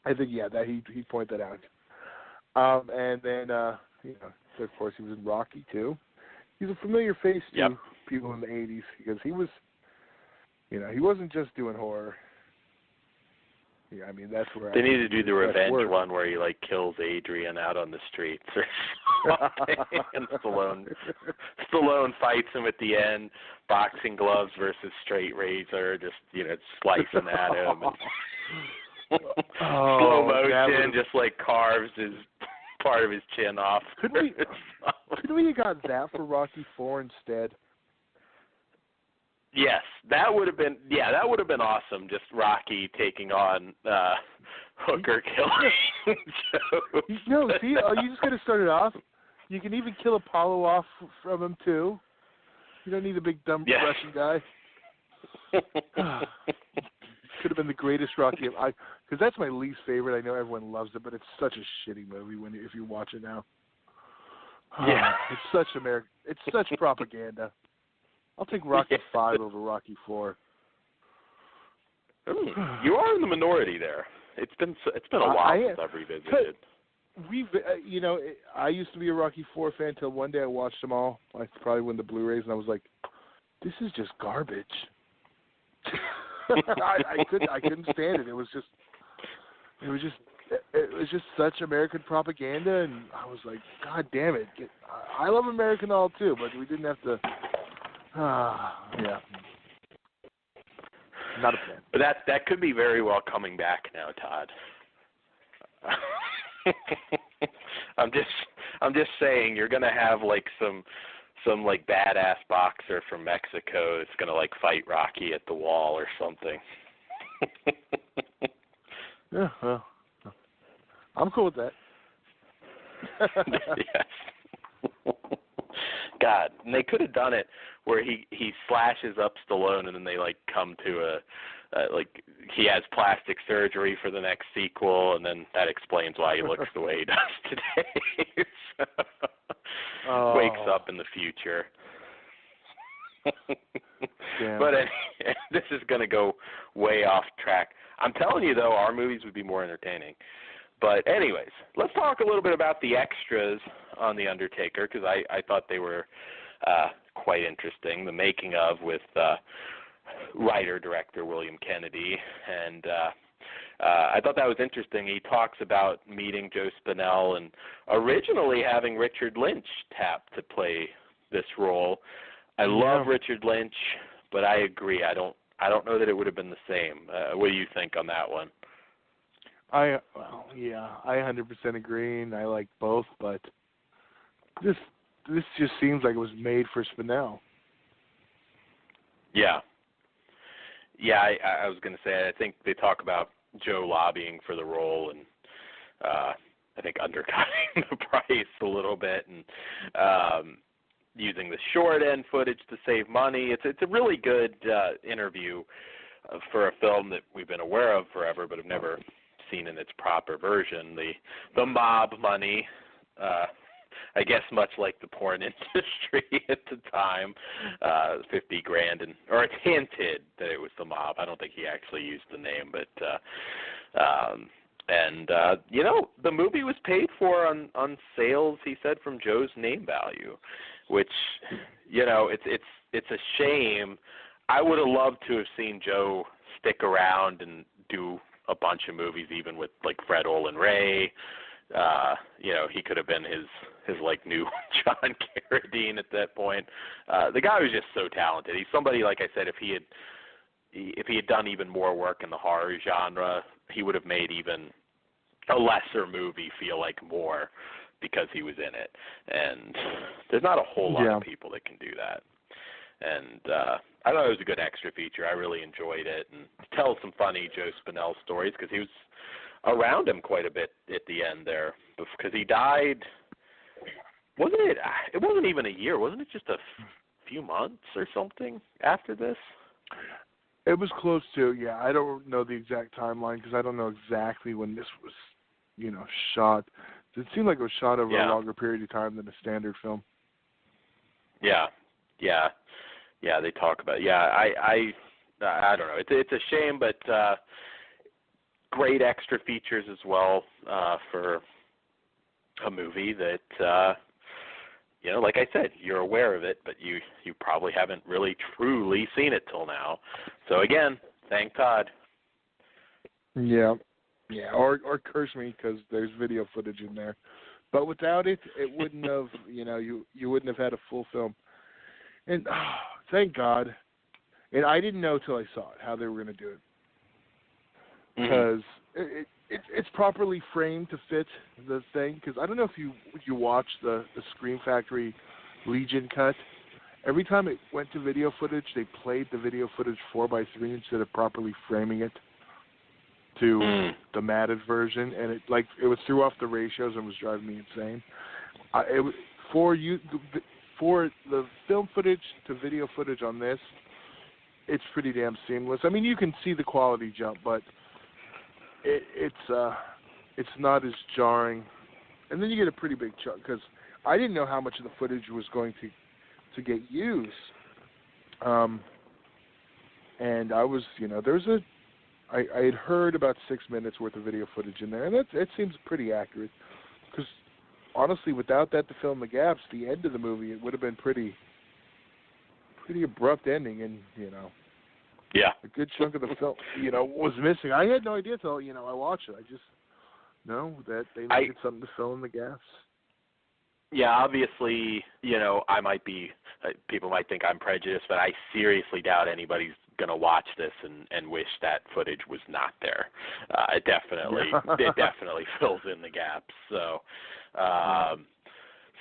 I think that he pointed that out. And then of course he was in Rocky too. He's a familiar face to people in the '80s because he was, he wasn't just doing horror. Yeah, I mean that's where they need to do the revenge one where he kills Adrian out on the streets or something, and Stallone fights him at the end, boxing gloves versus straight razor, just slicing at him. Slow motion, just like carves his part of his chin off. Couldn't we have got that for Rocky IV instead? Yes, that would have been awesome. Just Rocky taking on Hooker killing Joe. No, see, you just got to start it off. You can even kill Apollo off from him too. You don't need a big dumb Russian guy. Could have been the greatest Rocky. Because that's my least favorite. I know everyone loves it, but it's such a shitty movie if you watch it now. Yeah, it's such American. It's such propaganda. I'll take Rocky V over Rocky IV. You are in the minority there. It's been a while since I've revisited. I used to be a Rocky IV fan until one day I watched them all. I probably won the Blu-rays, and I was like, "This is just garbage." I couldn't stand it. It was just such American propaganda, and I was like, God damn it! I love American All too, but we didn't have to. Yeah, not a fan. But that could be very well coming back now, Todd. I'm just saying you're gonna have like some like badass boxer from Mexico that's gonna like fight Rocky at the wall or something. Yeah, well, I'm cool with that. Yes. God, and they could have done it where he slashes up Stallone and then they like come to like he has plastic surgery for the next sequel, and then that explains why he looks the way he does today. Wakes up in the future. But this is going to go way off track. I'm telling you, though, our movies would be more entertaining. But anyways, let's talk a little bit about the extras on The Undertaker, because I thought they were quite interesting. The making of with writer-director William Kennedy, and I thought that was interesting. He talks about meeting Joe Spinell and originally having Richard Lynch tapped to play this role. I love Richard Lynch, but I agree. I don't know that it would have been the same. What do you think on that one? I 100% agree, and I like both, but this just seems like it was made for Spinell. Yeah. Yeah, I was going to say, I think they talk about Joe lobbying for the role and I think undercutting the price a little bit and using the short end footage to save money. It's a really good interview for a film that we've been aware of forever but have never seen in its proper version. The mob money, I guess much like the porn industry at the time, $50,000, or it's hinted that it was the mob. I don't think he actually used the name, but the movie was paid for on sales, he said, from Joe's name value, which, it's a shame. I would have loved to have seen Joe stick around and do a bunch of movies, even with like Fred Olen Ray. He could have been his like new John Carradine at that point. The guy was just so talented. He's somebody, like I said, if he had done even more work in the horror genre, he would have made even a lesser movie feel like more because he was in it. And there's not a whole lot of people that can do that. And I thought it was a good extra feature. I really enjoyed it, and tells some funny Joe Spinell stories because he was around him quite a bit at the end there, because he died. It wasn't even a year. Wasn't it just a few months or something after this? It was close to, yeah. I don't know the exact timeline because I don't know exactly when this was, shot. It seemed like it was shot over a longer period of time than a standard film. Yeah. They talk about it. Yeah, I don't know. It's a shame, but great extra features as well for a movie that like I said, you're aware of it, but you probably haven't really truly seen it till now. So again, thank Todd. Yeah, or curse me because there's video footage in there. But without it, it wouldn't have. You wouldn't have had a full film. And thank God. And I didn't know till I saw it how they were going to do it. Because it's properly framed to fit the thing, because I don't know if you watched the Scream Factory Legion cut. Every time it went to video footage, they played the video footage 4:3 instead of properly framing it to the matted version, and it was threw off the ratios and was driving me insane. For the film footage to video footage on this, it's pretty damn seamless. I mean, you can see the quality jump, but it's not as jarring. And then you get a pretty big chunk, because I didn't know how much of the footage was going to get used. And I was, I had heard about 6 minutes worth of video footage in there, and it seems pretty accurate. Because honestly, without that to fill in the gaps, the end of the movie, it would have been pretty abrupt ending, and a good chunk of the film, was missing. I had no idea until I watched it. I just know that they needed something to fill in the gaps. Yeah, obviously, I might be. People might think I'm prejudiced, but I seriously doubt anybody's gonna watch this and wish that footage was not there. It definitely fills in the gaps. So,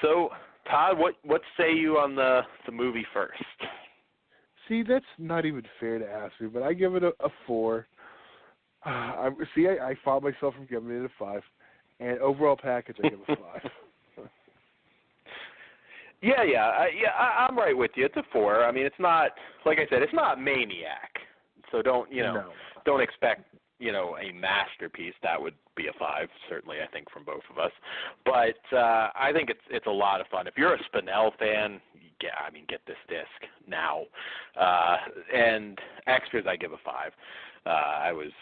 so Todd, what say you on the movie first? See, that's not even fair to ask me, but I give it a 4. I fought myself from giving it a 5, and overall package I give it a 5. I'm right with you. It's a 4. I mean, it's not, like I said, it's not Maniac. So don't expect, a masterpiece. That would be a 5, certainly, I think, from both of us. But I think it's a lot of fun. If you're a Spinell fan, get this disc now. And Extras, I give a 5. I was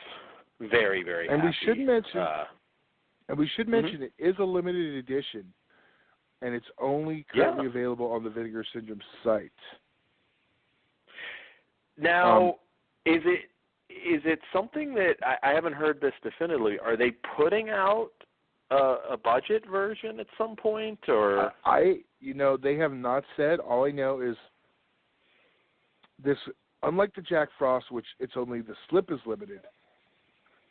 very, very happy. And we should mention it is a limited edition. And it's only currently available on the Vinegar Syndrome site. Now, is it something that I haven't heard this definitively? Are they putting out a budget version at some point, or they have not said. All I know is this. Unlike the Jack Frost, which it's only the slip is limited,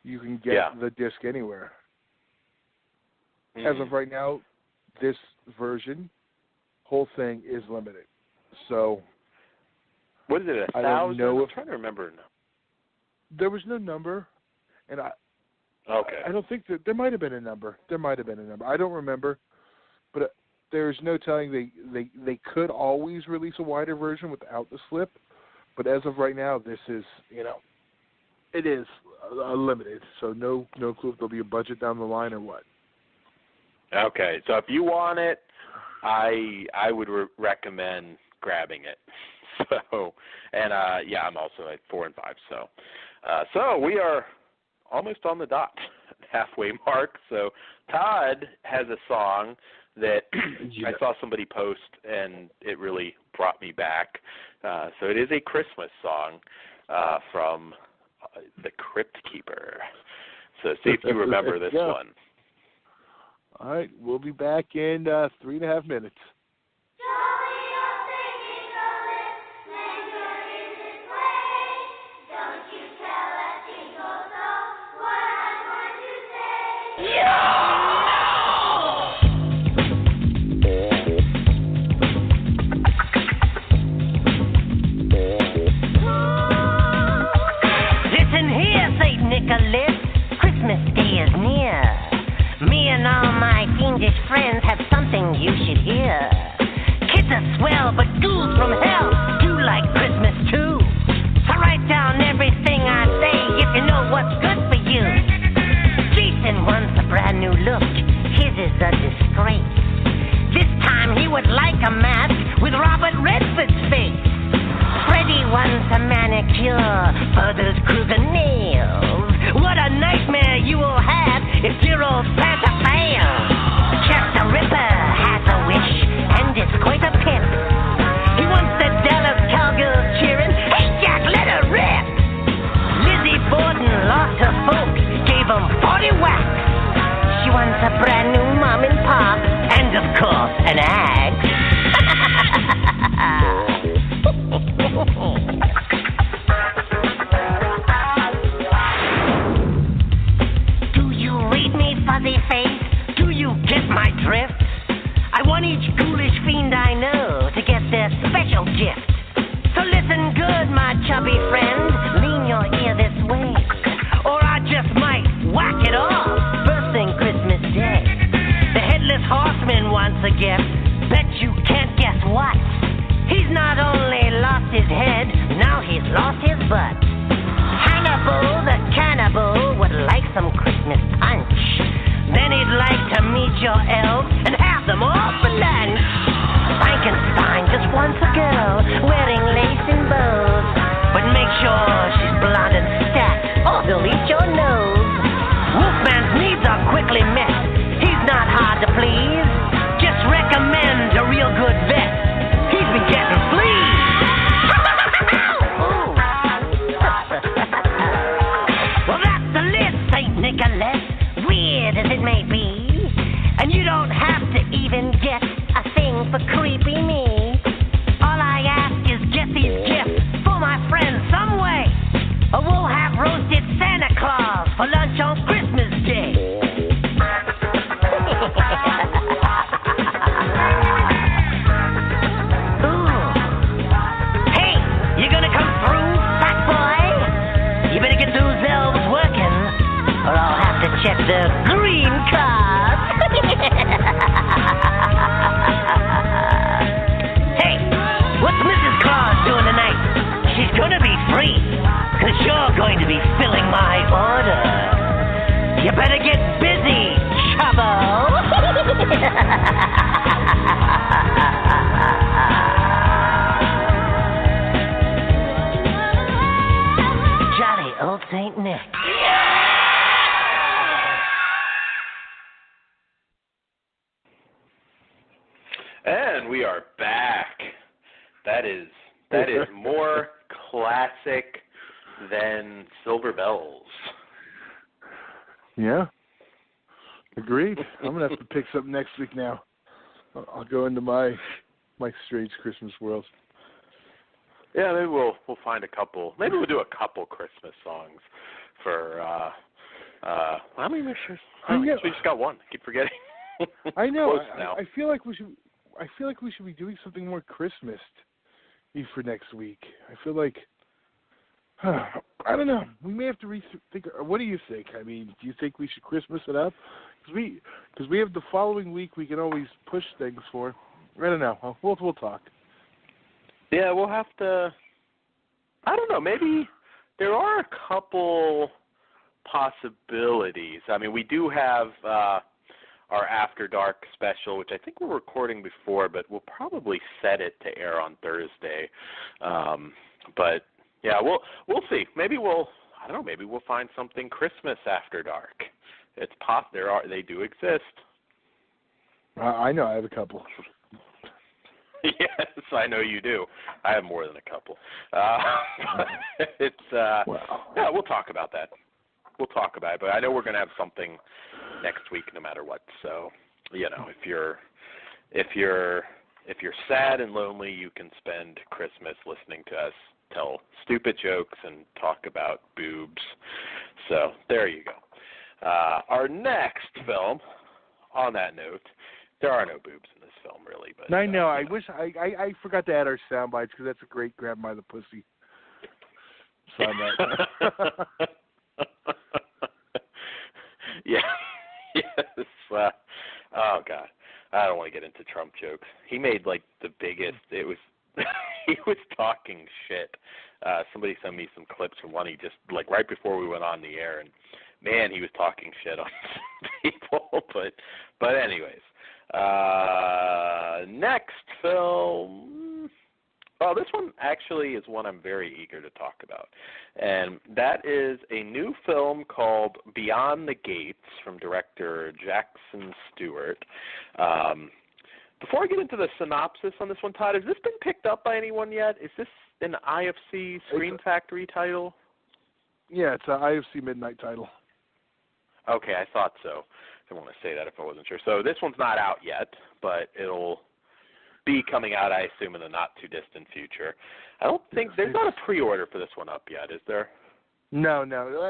you can get the disc anywhere. As of right now, this version, whole thing is limited. So, what is it? 1,000? I'm trying to remember now. There was no number, and I don't think that there might have been a number. I don't remember, but there's no telling. They could always release a wider version without the slip, but as of right now, this is it is limited. So no clue if there'll be a budget down the line or what. Okay, so if you want it, I would recommend grabbing it. So, and I'm also at 4 and 5. So we are almost on the dot, halfway mark. So Todd has a song that I saw somebody post, and it really brought me back. So it is a Christmas song from the Crypt Keeper. So see if you remember this one. All right, we'll be back in 3.5 minutes. Listen here, St. Nicholas, Christmas Day is near. Me and all my fiendish friends have something you should hear. gift. So listen good, my chubby friend. Lean your ear this way, or I just might whack it off first thing Christmas Day. The headless horseman wants a gift. Bet you can't guess what. He's not only lost his head, now he's lost his butt. Hannibal the cannibal would like some Christmas punch. Then he'd like to meet your elves and have them all for lunch. Frankenstein just wants a girl wearing lace and bows, but make sure she's blonde and stacked, or they'll eat your nose. Wolfman's needs are quickly met. He's not hard to please. Just recommend a real good vet. He's been getting fleas. Well, that's the list, St. Nicholas, weird as it may be. And you don't have to even get a thing for creepy me. All I ask is get these gifts for my friends some way, or we'll have roasted Santa Claus for lunch on Christmas Day. Check the green card. Hey, what's Mrs. Claus doing tonight? She's gonna be free, 'cause you're going to be filling my order. You better get busy, chubbo. Jolly old St. Nick. And we are back. That is more classic than Silver Bells. Yeah. Agreed. I'm gonna have to pick something next week now. I'll go into my strange Christmas world. Yeah, maybe we'll find a couple. Maybe we'll do a couple Christmas songs for. How many wishes? We just got one. I keep forgetting. I know. Now. I feel like we should be doing something more Christmas for next week. I feel like I don't know. We may have to rethink. What do you think? I mean, do you think we should Christmas it up? Because we have the following week we can always push things for. I don't know. We'll talk. Yeah, we'll have to. I don't know. Maybe there are a couple possibilities. I mean, we do have our After Dark special, which I think we're recording before, but we'll probably set it to air on Thursday. But yeah, we'll see. Maybe I don't know. Maybe we'll find something Christmas After Dark. It's they do exist. I know. I have a couple. Yes, I know you do. I have more than a couple. Yeah, we'll talk about that. We'll talk about it, but I know we're going to have something next week no matter what. So, if you're sad and lonely, you can spend Christmas listening to us tell stupid jokes and talk about boobs. So, there you go. Our next film, on that note, there are no boobs in this film, really. But I know. I wish I forgot to add our sound bites because that's a great grab by the pussy sound bite. Yeah. Yes. Oh God, I don't want to get into Trump jokes. He made like the biggest. It was he was talking shit. Somebody sent me some clips from one he just like right before we went on the air, and man, he was talking shit on people. But anyways. Next film. Oh, this one actually is one I'm very eager to talk about. And that is a new film called Beyond the Gates from director Jackson Stewart. Before I get into the synopsis on this one, Todd, has this been picked up by anyone yet? Is this an IFC Screen Factory title? Yeah, it's an IFC Midnight title. Okay, I thought so. I didn't want to say that if I wasn't sure. So this one's not out yet, but it'll be coming out, I assume, in the not-too-distant future. I don't think there's not a pre-order for this one up yet, is there? No.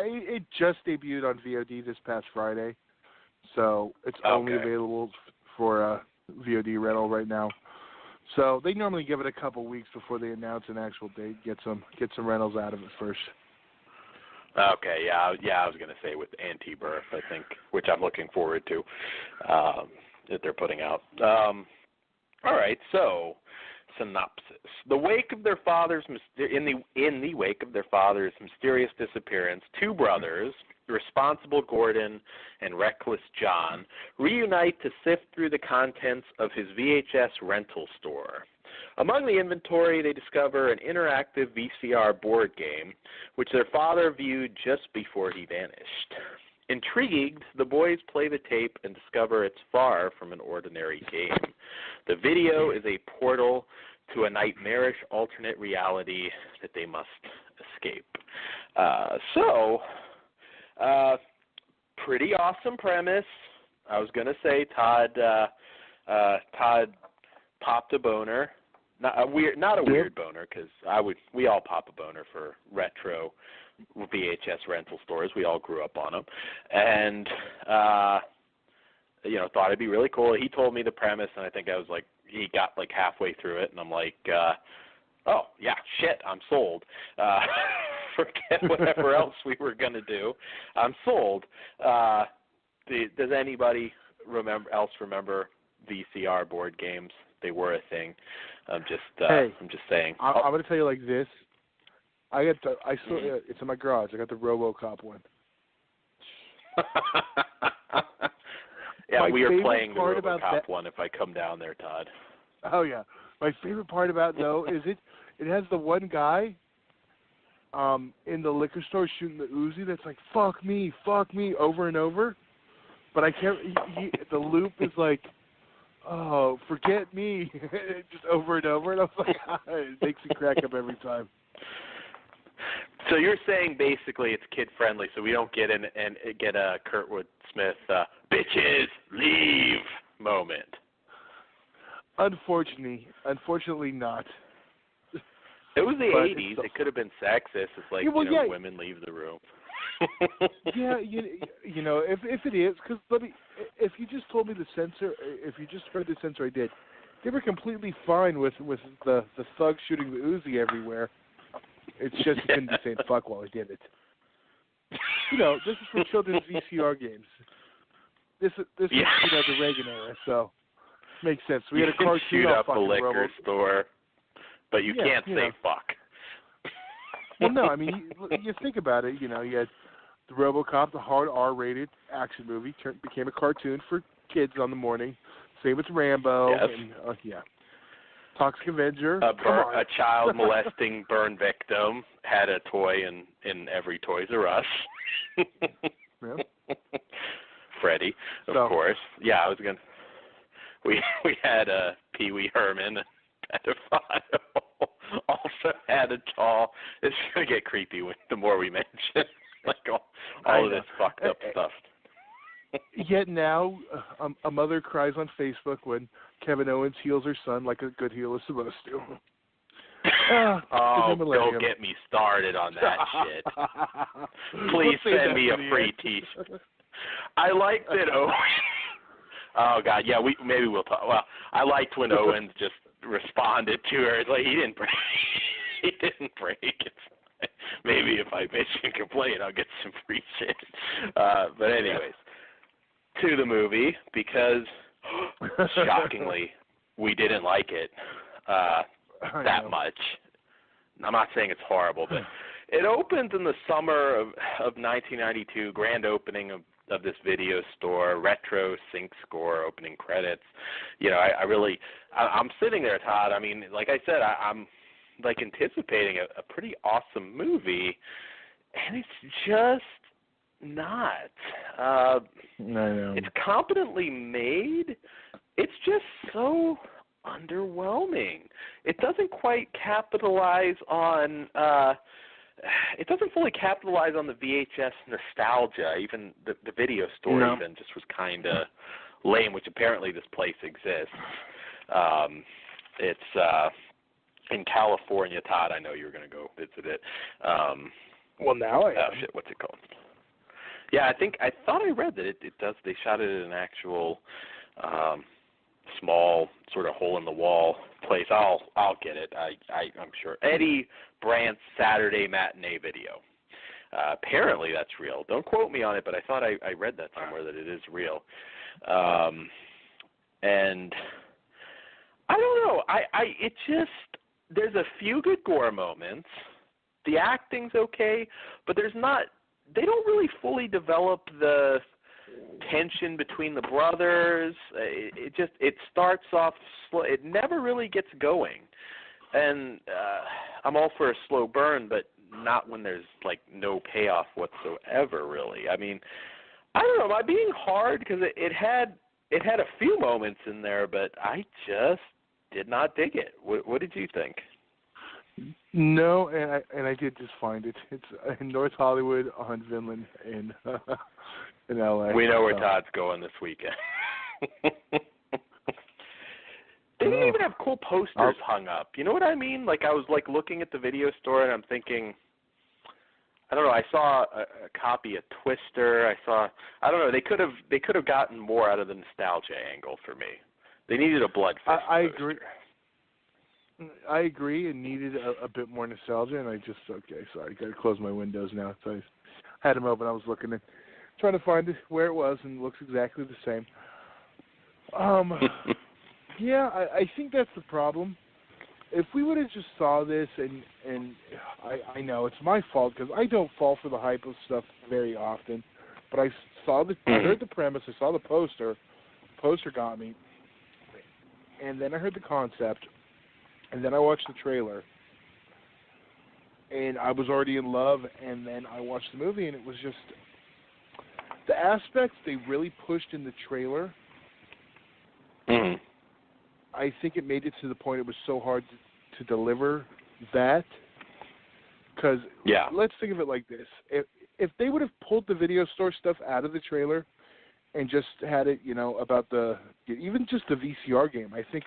It just debuted on VOD this past Friday, so it's only available for VOD rental right now. So they normally give it a couple weeks before they announce an actual date. Get some rentals out of it first. Okay, I was going to say with Anti-Birth, I think, which I'm looking forward to, that they're putting out. All right, so synopsis: in the wake of their father's mysterious disappearance, two brothers, Responsible Gordon and Reckless John, reunite to sift through the contents of his VHS rental store. Among the inventory, they discover an interactive VCR board game, which their father viewed just before he vanished. Intrigued, the boys play the tape and discover it's far from an ordinary game. The video is a portal to a nightmarish alternate reality that they must escape. Pretty awesome premise. I was going to say Todd popped a boner. Not a weird boner, because we all pop a boner for retro VHS rental stores. We all grew up on them, and thought it'd be really cool. He told me the premise, and I think he got like halfway through it, and I'm like, oh yeah, shit, I'm sold. Forget whatever else we were gonna do. I'm sold. Does anybody remember VCR board games? They were a thing. I'm just saying. I'm going to tell you like this. It's in my garage. I got the RoboCop one. Yeah, we are playing the RoboCop one if I come down there, Todd. Oh yeah. My favorite part about is it has the one guy in the liquor store shooting the Uzi that's like fuck me over and over, but I can't. The loop is like, oh, forget me, just over and over, and I was like, it makes me crack up every time. So you're saying basically it's kid friendly, so we don't get a Kurtwood Smith bitches leave moment. Unfortunately not. It was the 80s. It could have been sexist. It's like women leave the room. Yeah, if it is, because if you just told me if you just heard the censor I did, they were completely fine with the thug shooting the Uzi everywhere. It's just he couldn't be saying fuck while he did it. This is for children's VCR games. This is the Reagan era, so makes sense. We had a cartoon shoot up a fucking liquor store, but you can't say fuck. Well, no, I mean, you think about it. You had the RoboCop, the hard R-rated action movie, became a cartoon for kids on the morning. Same with Rambo. Yes. And, Toxic Avenger. A child molesting burn victim had a toy in every Toys R Us. Yeah. Freddy, of course. Yeah, I was gonna. We had a Pee Wee Herman, pedophile. Also had a doll. It's gonna get creepy the more we mention all of this fucked up stuff. Yet now, a mother cries on Facebook when Kevin Owens heals her son like a good heel is supposed to. Don't get me started on that shit. Please send me a free T-shirt. I liked it. Oh God, yeah. Maybe we'll talk. Well, I liked when Owens just responded to her. It's like he didn't break. He didn't break. Maybe if I bitch and complain, I'll get some free shit. But anyways, to the movie, because shockingly we didn't like it that much. I'm not saying it's horrible, but it opens in the summer of 1992, grand opening of this video store, retro sync score, opening credits. I'm sitting there, Todd. I mean, like I said, I'm like anticipating a pretty awesome movie, and it's just not. No. It's competently made. It's just so underwhelming. It doesn't quite capitalize on. It doesn't fully capitalize on the VHS nostalgia. Even the video store even just was kind of lame, which apparently this place exists. It's in California, Todd. I know you're going to go visit it. Well, now I am. Oh, shit, what's it called? Yeah, I thought I read that it does. They shot it in an actual small sort of hole in the wall place. I'll get it. I'm sure. Eddie Brandt's Saturday matinee video. Apparently that's real. Don't quote me on it, but I thought I read that somewhere that it is real. And I don't know. It just, there's a few good gore moments. The acting's okay, but they don't really fully develop the tension between the brothers. It starts off slow. It never really gets going. And I'm all for a slow burn, but not when there's like no payoff whatsoever, really. I mean, I don't know. Am I being hard? Because it had a few moments in there, but I just did not dig it. What did you think? No, and I did just find it. It's in North Hollywood on Vinland in L.A. We know where Todd's going this weekend. They didn't even have cool posters hung up. You know what I mean? Like, I was like looking at the video store and I'm thinking, I don't know. I saw a copy of Twister. I don't know. They could have gotten more out of the nostalgia angle for me. They needed a Blood Fist I poster. agree. I agree. It needed a bit more nostalgia, and I just sorry, got to close my windows now. So I had them open. I was looking and trying to find where it was, and it looks exactly the same. Yeah, I think that's the problem. If we would have just saw this, and I know it's my fault because I don't fall for the hype of stuff very often, but I heard the premise, I saw the poster. The poster got me, and then I heard the concept, and then I watched the trailer, and I was already in love, and then I watched the movie, and it was just the aspects they really pushed in the trailer. I think it made it to the point it was so hard to deliver that. Because let's think of it like this. If they would have pulled the video store stuff out of the trailer and just had it, about even just the VCR game, I think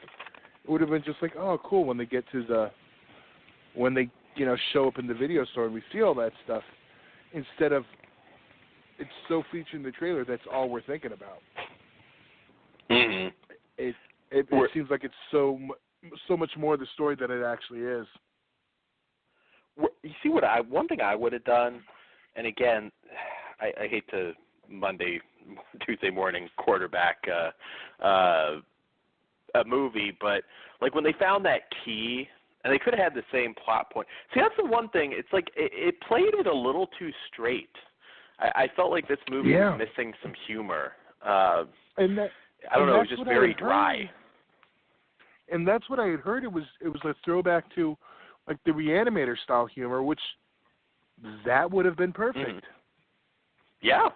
it would have been just like, oh, cool, when they get to when they, show up in the video store and we see all that stuff, instead of it's so featured in the trailer, that's all we're thinking about. It seems like it's so much more the story than it actually is. You see one thing I would have done, and again, I hate to Tuesday morning quarterback a movie, but like when they found that key, and they could have had the same plot point. See, that's the one thing. It's like it played it a little too straight. I felt like this movie was missing some humor. I don't know. It was just very dry. And that's what I had heard. It was a throwback to like the Reanimator style humor, which that would have been perfect. Yeah,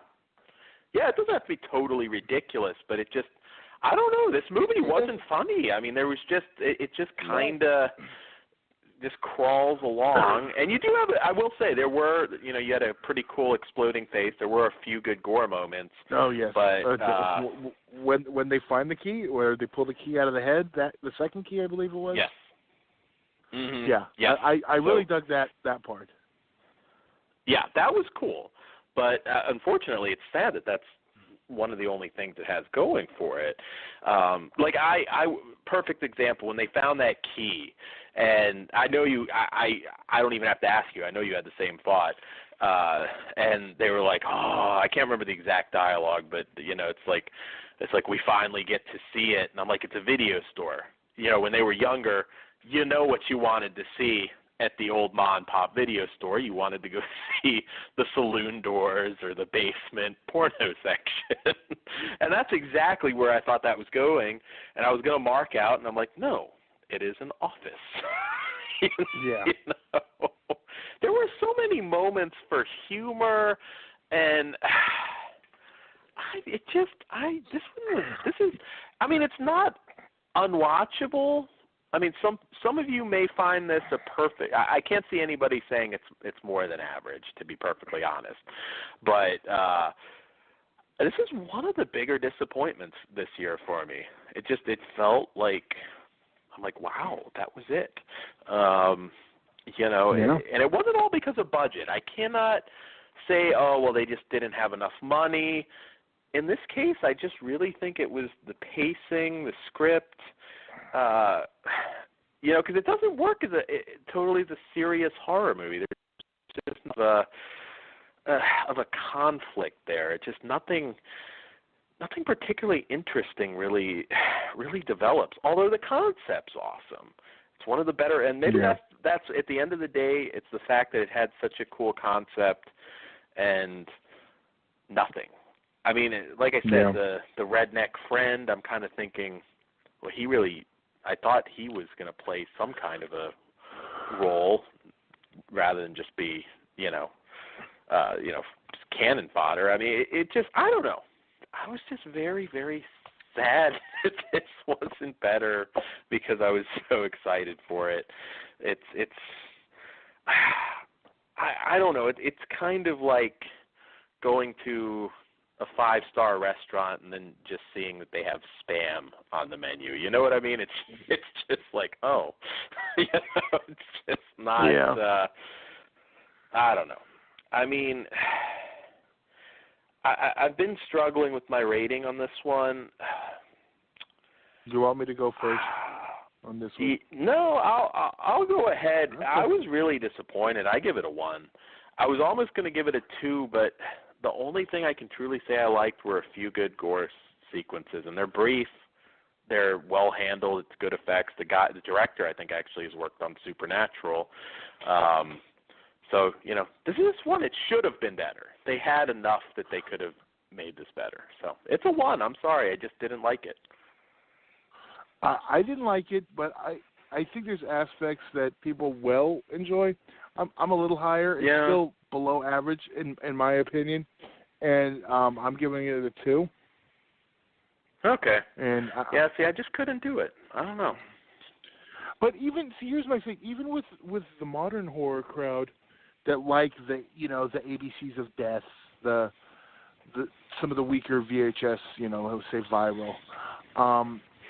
it doesn't have to be totally ridiculous, but it just, I don't know, this movie wasn't funny. I mean, there was just, it just kind of just crawls along. And you do have, I will say, there were, you had a pretty cool exploding face. There were a few good gore moments. Oh, yes. But when they find the key, or they pull the key out of the head, the second key, I believe it was? Yes. Mm-hmm. Yeah. Yes. I really dug that part. Yeah, that was cool. But unfortunately, it's sad that that's one of the only things it has going for it. Perfect example, when they found that key, and I know I don't even have to ask you, I know you had the same thought, and they were like, oh, I can't remember the exact dialogue, but, it's like we finally get to see it, and I'm like, it's a video store. When they were younger, what you wanted to see at the old mom and pop video store. You wanted to go see the saloon doors or the basement porno section. And that's exactly where I thought that was going. And I was going to mark out, and I'm like, no, it is an office. There were so many moments for humor, and it's not unwatchable. I mean, some of you may find this a perfect. I can't see anybody saying it's more than average, to be perfectly honest. But this is one of the bigger disappointments this year for me. It felt like I'm like, wow, that was it. And it wasn't all because of budget. I cannot say, oh, well, they just didn't have enough money. In this case, I just really think it was the pacing, the script. You know, because it doesn't work as totally as a serious horror movie. There's just of a conflict there. It's just nothing particularly interesting really develops. Although the concept's awesome. It's one of the better, and maybe that's at the end of the day, it's the fact that it had such a cool concept and nothing. I mean, like I said, the redneck friend, I'm kind of thinking, well, I thought he was going to play some kind of a role rather than just be, just cannon fodder. I mean, it just, I don't know. I was just very, very sad that this wasn't better because I was so excited for it. I don't know. It's kind of like going to a 5-star restaurant and then just seeing that they have Spam on the menu. You know what I mean? It's just like, oh, it's just not. Yeah. I don't know. I mean, I've been struggling with my rating on this one. Do you want me to go first on this one? No, I'll go ahead. Okay. I was really disappointed. I give it a 1. I was almost going to give it a 2, but the only thing I can truly say I liked were a few good gore sequences, and they're brief. They're well handled. It's good effects. The director, I think, actually has worked on Supernatural. So, this is one. It should have been better. They had enough that they could have made this better. So it's a 1. I'm sorry. I just didn't like it. I didn't like it, but I think there's aspects that people will enjoy. I'm a little higher. It's still below average in my opinion, and I'm giving it a 2. Okay. And I just couldn't do it. I don't know. But here's my thing. Even with the modern horror crowd that like the ABCs of death, the some of the weaker VHS, let's say viral,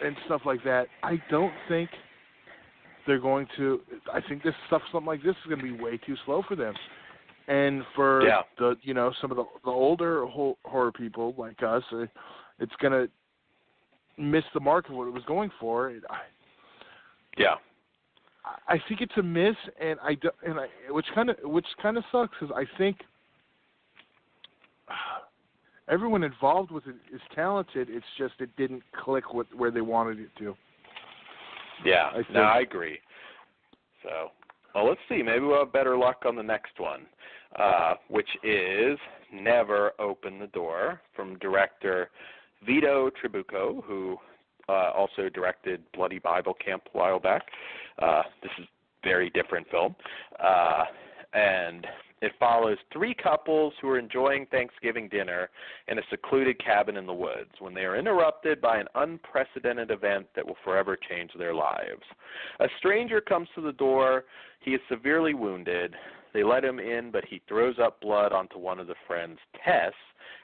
and stuff like that, I don't think they're going to. I think something like this is going to be way too slow for them. And for the some of the older horror people like us, it's going to miss the mark of what it was going for. I think it's a miss, and which kind of sucks because I think everyone involved with it is talented. It's just it didn't click where they wanted it to. Yeah, I agree. So, well, let's see. Maybe we'll have better luck on the next one, which is Never Open the Door from director Vito Tribuco, who also directed Bloody Bible Camp a while back. This is a very different film. And it follows 3 couples who are enjoying Thanksgiving dinner in a secluded cabin in the woods when they are interrupted by an unprecedented event that will forever change their lives. A stranger comes to the door. He is severely wounded. They let him in, but he throws up blood onto one of the friends, Tess,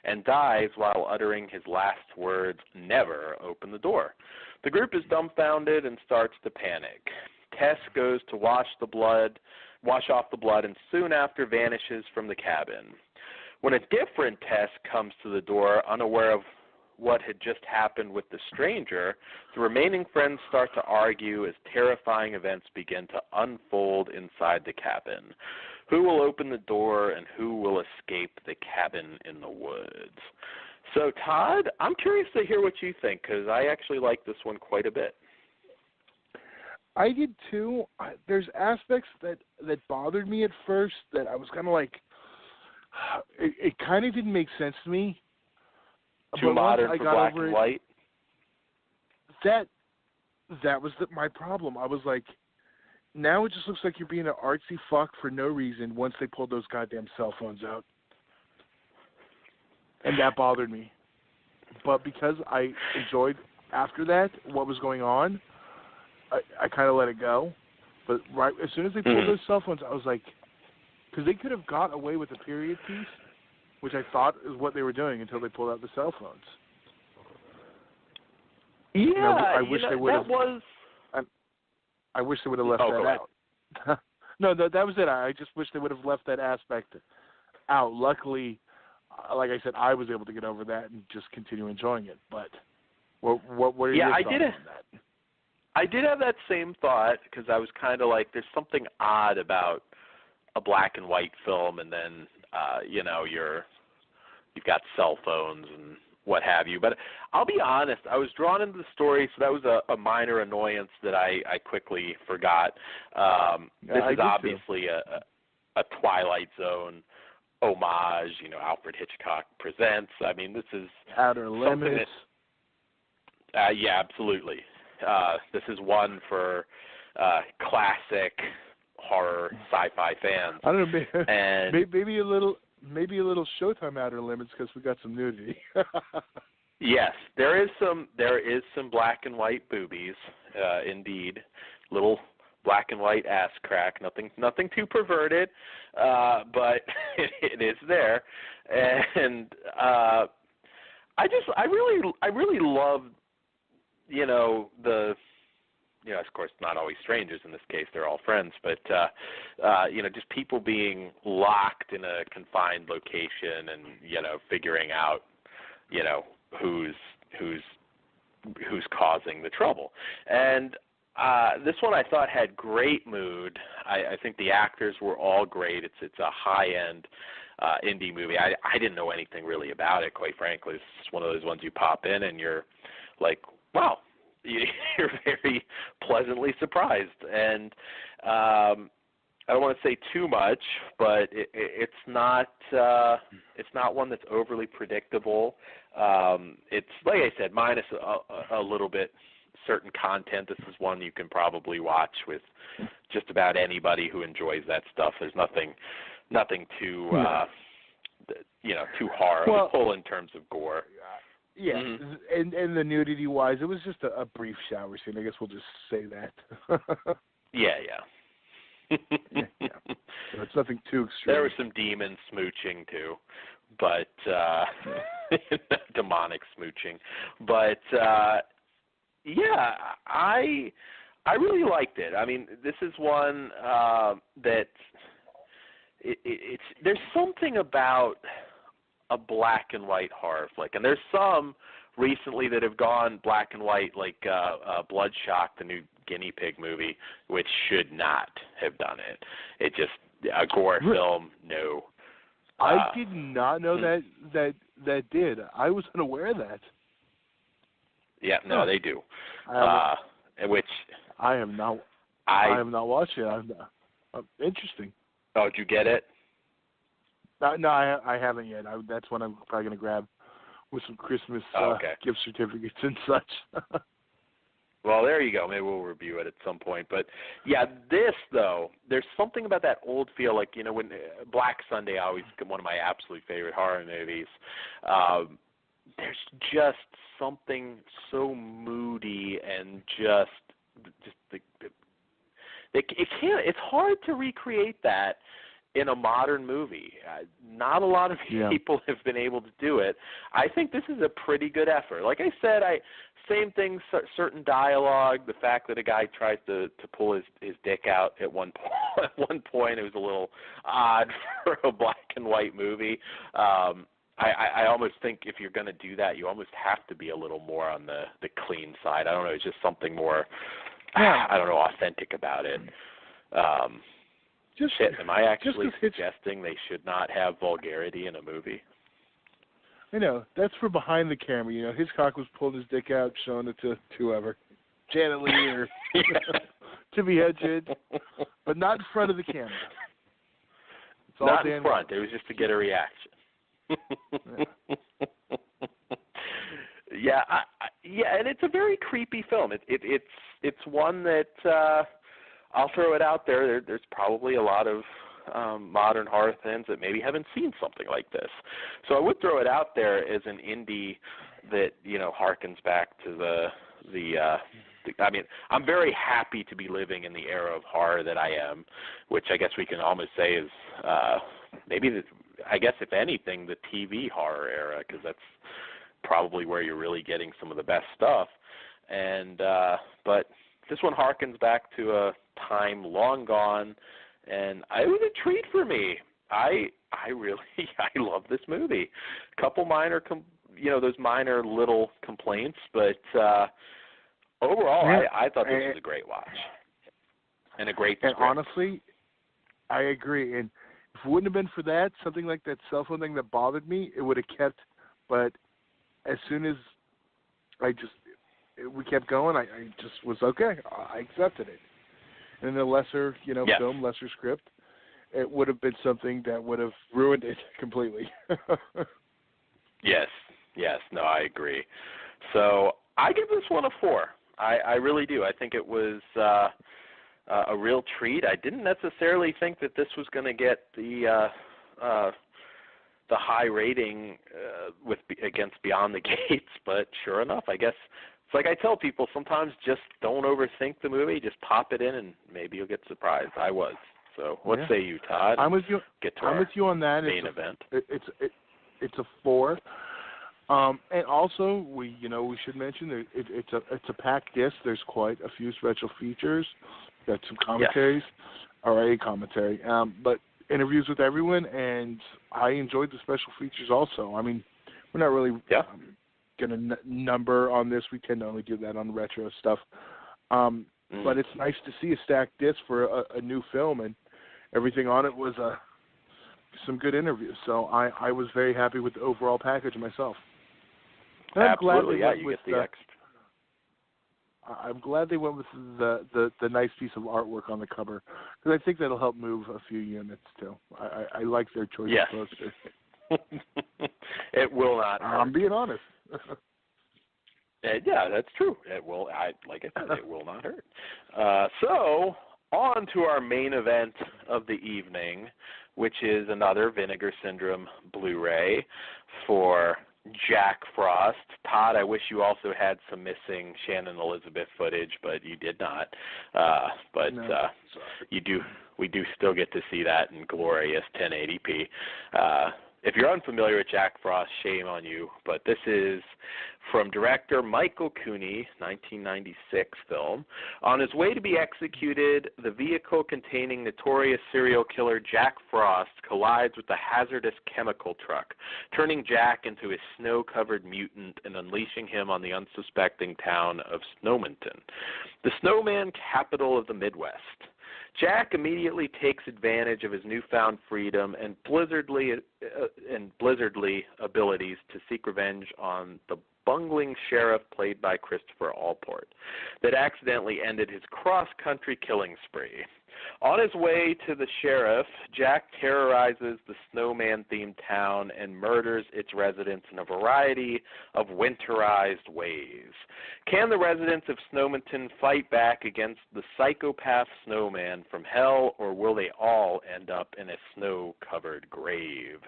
and dies while uttering his last words, "Never open the door." The group is dumbfounded and starts to panic. Tess goes to wash off the blood, and soon after vanishes from the cabin. When a different Tess comes to the door, unaware of what had just happened with the stranger, the remaining friends start to argue as terrifying events begin to unfold inside the cabin. Who will open the door and who will escape the cabin in the woods? So, Todd, I'm curious to hear what you think, because I actually like this one quite a bit. I did too. There's aspects that bothered me at first that I was kind of like, it kind of didn't make sense to me. Too modern for black and white? That was my problem. I was like, now it just looks like you're being an artsy fuck for no reason once they pulled those goddamn cell phones out. And that bothered me. But because I enjoyed, after that, what was going on, I kind of let it go. But right as soon as they pulled those cell phones, I was like, because they could have got away with a period piece, which I thought is what they were doing until they pulled out the cell phones. Yeah, I wish they would have. I wish they would have left that out. No, that was it. I just wish they would have left that aspect out. Luckily, like I said, I was able to get over that and just continue enjoying it. But what are your thoughts on that? I did have that same thought because I was kind of like, there's something odd about a black and white film, and then you know, you've got cell phones and what have you. But I'll be honest, I was drawn into the story, so that was a minor annoyance that I quickly forgot. This is obviously a Twilight Zone homage, you know, Alfred Hitchcock Presents. I mean, this is Outer Limits. Yeah, absolutely. This is one for classic horror sci-fi fans. I don't know, and maybe a little Showtime Outer Limits because we got some nudity. Yes, there is some black and white boobies, indeed, little black and white ass crack. Nothing too perverted, but it is there, and I really love, you know, of course, not always strangers in this case, they're all friends, but, you know, just people being locked in a confined location and, you know, figuring out, you know, who's causing the trouble. And this one I thought had great mood. I think the actors were all great. It's a high-end indie movie. I didn't know anything really about it, quite frankly. It's one of those ones you pop in and you're like, wow. You're very pleasantly surprised, and I don't want to say too much, but it's not one that's overly predictable. It's like I said, minus a little bit certain content. This is one you can probably watch with just about anybody who enjoys that stuff. There's nothing too you know, too horrible in terms of gore. Yeah, and the nudity-wise, it was just a brief shower scene. I guess we'll just say that. Yeah. Yeah. So it's nothing too extreme. There was some demon smooching too, but demonic smooching. But yeah, I really liked it. I mean, this is one that it's there's something about a black and white horror flick, and there's some recently that have gone black and white, like Bloodshot, the new guinea pig movie, which should not have done it. It just a gore film, no. I did not know that did. I was unaware of that. Yeah, no, they do. Which I am not. I am not watching. Interesting. Oh, did you get it? No, I haven't yet. That's one I'm probably going to grab with some Christmas gift certificates and such. Well, there you go. Maybe we'll review it at some point. But, yeah, this, though, there's something about that old feel. Like, you know, when Black Sunday, always one of my absolute favorite horror movies. There's just something so moody and it's hard to recreate that in a modern movie. Not a lot of people have been able to do it. I think this is a pretty good effort. Like I said, same thing, certain dialogue, the fact that a guy tries to pull his dick out at one point, it was a little odd for a black and white movie. I almost think if you're going to do that, you almost have to be a little more on the clean side. I don't know, it's just something more, I don't know, authentic about it. Am I actually suggesting they should not have vulgarity in a movie? I know. That's for behind the camera. You know, Hitchcock was pulling his dick out, showing it to whoever. Janet Leigh or to be edged, but not in front of the camera. It's all not in front. It was just to get a reaction. Yeah, and it's a very creepy film. It's one that I'll throw it out there. There's probably a lot of modern horror fans that maybe haven't seen something like this. So I would throw it out there as an indie that, you know, harkens back to the I mean, I'm very happy to be living in the era of horror that I am, which I guess we can almost say is I guess if anything, the TV horror era, because that's probably where you're really getting some of the best stuff. And but this one harkens back to a time long gone, and it was a treat for me. I really love this movie. A couple minor, those minor little complaints, but overall, Yeah. I thought this was a great watch and a great And script. honestly, I agree. And if it wouldn't have been for that, something like that cell phone thing that bothered me, it would have kept. But as soon as we kept going, I just was okay. I accepted it. And in a lesser, film, lesser script, it would have been something that would have ruined it completely. Yes. No, I agree. So I give this one a 4. I really do. I think it was a real treat. I didn't necessarily think that this was going to get the high rating against Beyond the Gates, but sure enough, I guess it's like I tell people, sometimes just don't overthink the movie. Just pop it in, and maybe you'll get surprised. I was. So what say you, Todd? I'm with you. I'm with you on that. Main event. It's a 4. And also, we should mention it's a packed disc. There's quite a few special features. Got some commentaries, or a commentary, but interviews with everyone, and I enjoyed the special features also. I mean, we're not really going to number on this. We tend to only do that on retro stuff. But it's nice to see a stacked disc for a new film, and everything on it was some good interviews. So I was very happy with the overall package myself. And Absolutely, you get the extra. I'm glad they went with the nice piece of artwork on the cover, because I think that'll help move a few units too. I like their choice of poster. It will not hurt. I'm being honest. Yeah, that's true. It will. Like I said, it will not hurt. So on to our main event of the evening, which is another Vinegar Syndrome Blu-ray for Jack Frost. Todd, I wish you also had some missing Shannon Elizabeth footage, but you did not. You do. We do still get to see that in glorious 1080p. If you're unfamiliar with Jack Frost, shame on you, but this is from director Michael Cooney, 1996 film. On his way to be executed, the vehicle containing notorious serial killer Jack Frost collides with a hazardous chemical truck, turning Jack into a snow-covered mutant and unleashing him on the unsuspecting town of Snowminton, the snowman capital of the Midwest. Jack immediately takes advantage of his newfound freedom and blizzardly abilities to seek revenge on the bungling sheriff played by Christopher Allport that accidentally ended his cross-country killing spree. On his way to the sheriff, Jack terrorizes the snowman-themed town and murders its residents in a variety of winterized ways. Can the residents of Snowminton fight back against the psychopath snowman from hell, or will they all end up in a snow-covered grave?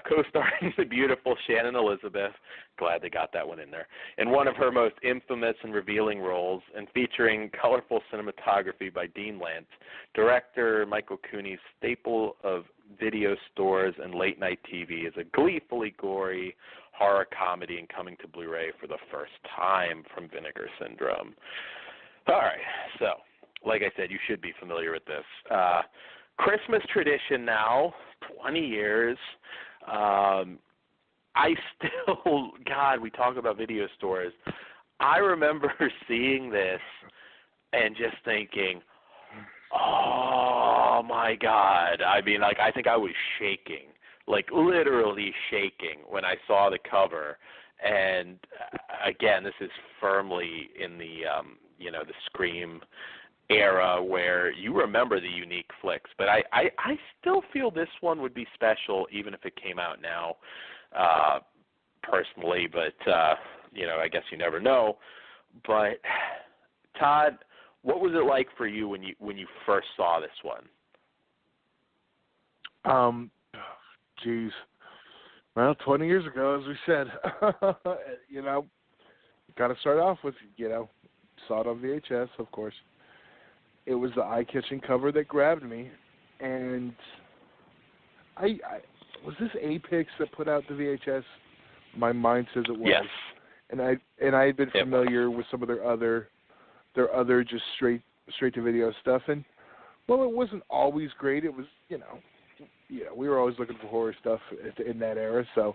Co-starring the beautiful Shannon Elizabeth, glad they got that one in there, in one of her most infamous and revealing roles, and featuring colorful cinematography by Dean Lance, director Michael Cooney's staple of video stores and late-night TV is a gleefully gory horror comedy and coming to Blu-ray for the first time from Vinegar Syndrome. All right, so, like I said, you should be familiar with this. Christmas tradition now, 20 years. I still, God, we talk about video stores. I remember seeing this and just thinking, oh my God. I mean, like, I think I was shaking, like literally shaking when I saw the cover. And again, this is firmly in the, the Scream era where you remember the unique flicks, but I still feel this one would be special even if it came out now, personally, but I guess you never know. But Todd, what was it like for you when you first saw this one? Geez. Well, 20 years ago, as we said, got to start off with, saw it on VHS, of course. It was the eye-catching cover that grabbed me, and I was this Apex that put out the VHS? My mind says it was. Yes. And I had been familiar with some of their other just straight to video stuff, and well, it wasn't always great. It was, we were always looking for horror stuff in that era, so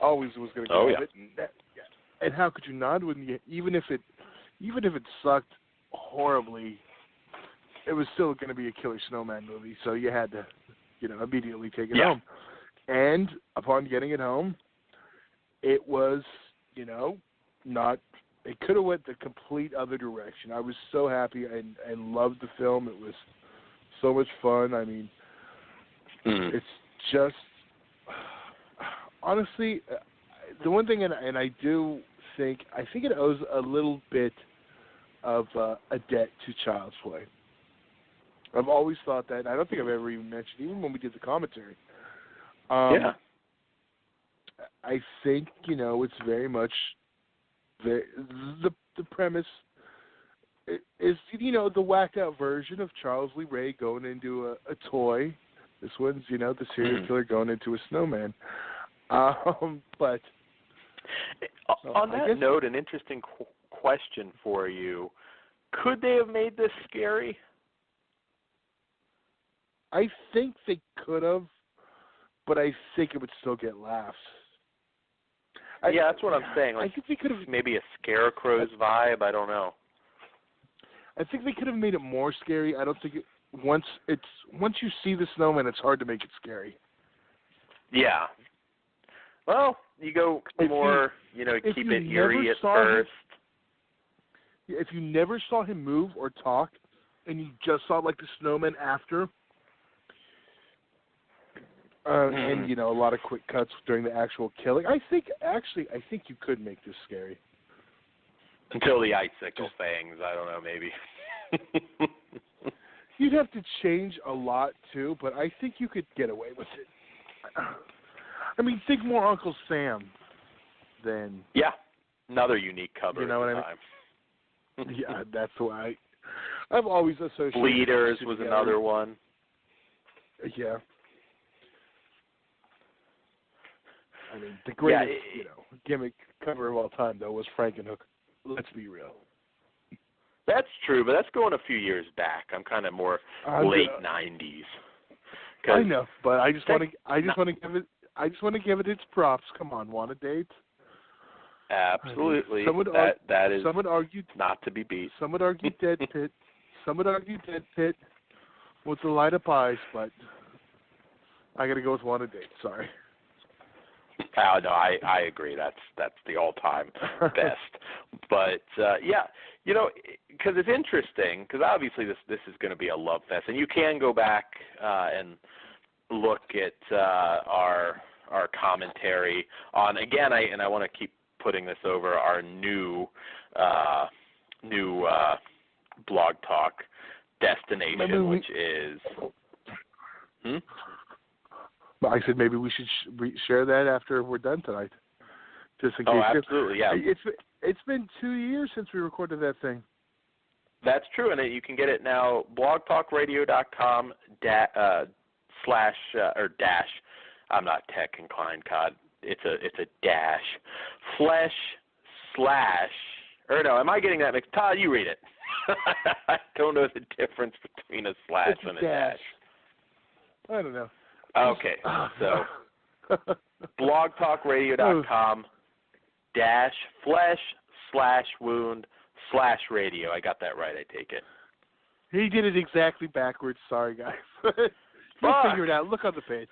always was going to grab it. And how could you not? Even if it even if it sucked horribly, it was still going to be a Killer Snowman movie, so you had to, immediately take it home. And upon getting it home, it was, not. It could have went the complete other direction. I was so happy and loved the film. It was so much fun. I mean, it's just, honestly, the one thing, and I do think it owes a little bit of a debt to Child's Play. I've always thought that. I don't think I've ever even mentioned, even when we did the commentary. I think, it's very much the premise is, the whacked out version of Charles Lee Ray going into a toy. This one's, the serial killer going into a snowman. But on that note, an interesting question for you: could they have made this scary? I think they could have, but I think it would still get laughs. That's what I'm saying. Like, I think they could have maybe a Scarecrow's vibe. I don't know. I think they could have made it more scary. I don't think once you see the snowman, it's hard to make it scary. Yeah. Well, you go more, keep it eerie at first. If you never saw him move or talk, and you just saw like the snowman after, and a lot of quick cuts during the actual killing, I think you could make this scary. Until the icicle fangs, I don't know, maybe. You'd have to change a lot too, but I think you could get away with it. I mean, think more Uncle Sam than... Yeah, another unique cover at the time. Yeah, that's why I've always associated... Bleeders was another one. Yeah. I mean, the greatest, gimmick cover of all time, though, was Frankenhook. Let's be real. That's true, but that's going a few years back. I'm kind of more late 90s. I know, but I just want to give it its props. Come on, want a date? Absolutely. That is some would argue not to be beat. Some would argue Dead Pit. Some would argue Dead Pit with the light up eyes, but I got to go with Want a Date. Sorry. Oh, no, I agree. That's the all-time best. But because it's interesting, because obviously this is going to be a love fest, and you can go back and look at our commentary on, again, I want to keep putting this over, our new Blog Talk destination, which is. I said maybe we should share that after we're done tonight, just in case. Oh, absolutely, yeah. It's been 2 years since we recorded that thing. That's true, and you can get it now. blogtalkradio.com dash. I'm not tech inclined, Cod. It's a dash / or no? Am I getting that mixed? Todd, you read it. I don't know the difference between a slash and a dash. I don't know. Okay, so blogtalkradio.com /flesh/wound/radio. I got that right, I take it. He did it exactly backwards. Sorry, guys. We'll figure it out. Look on the page.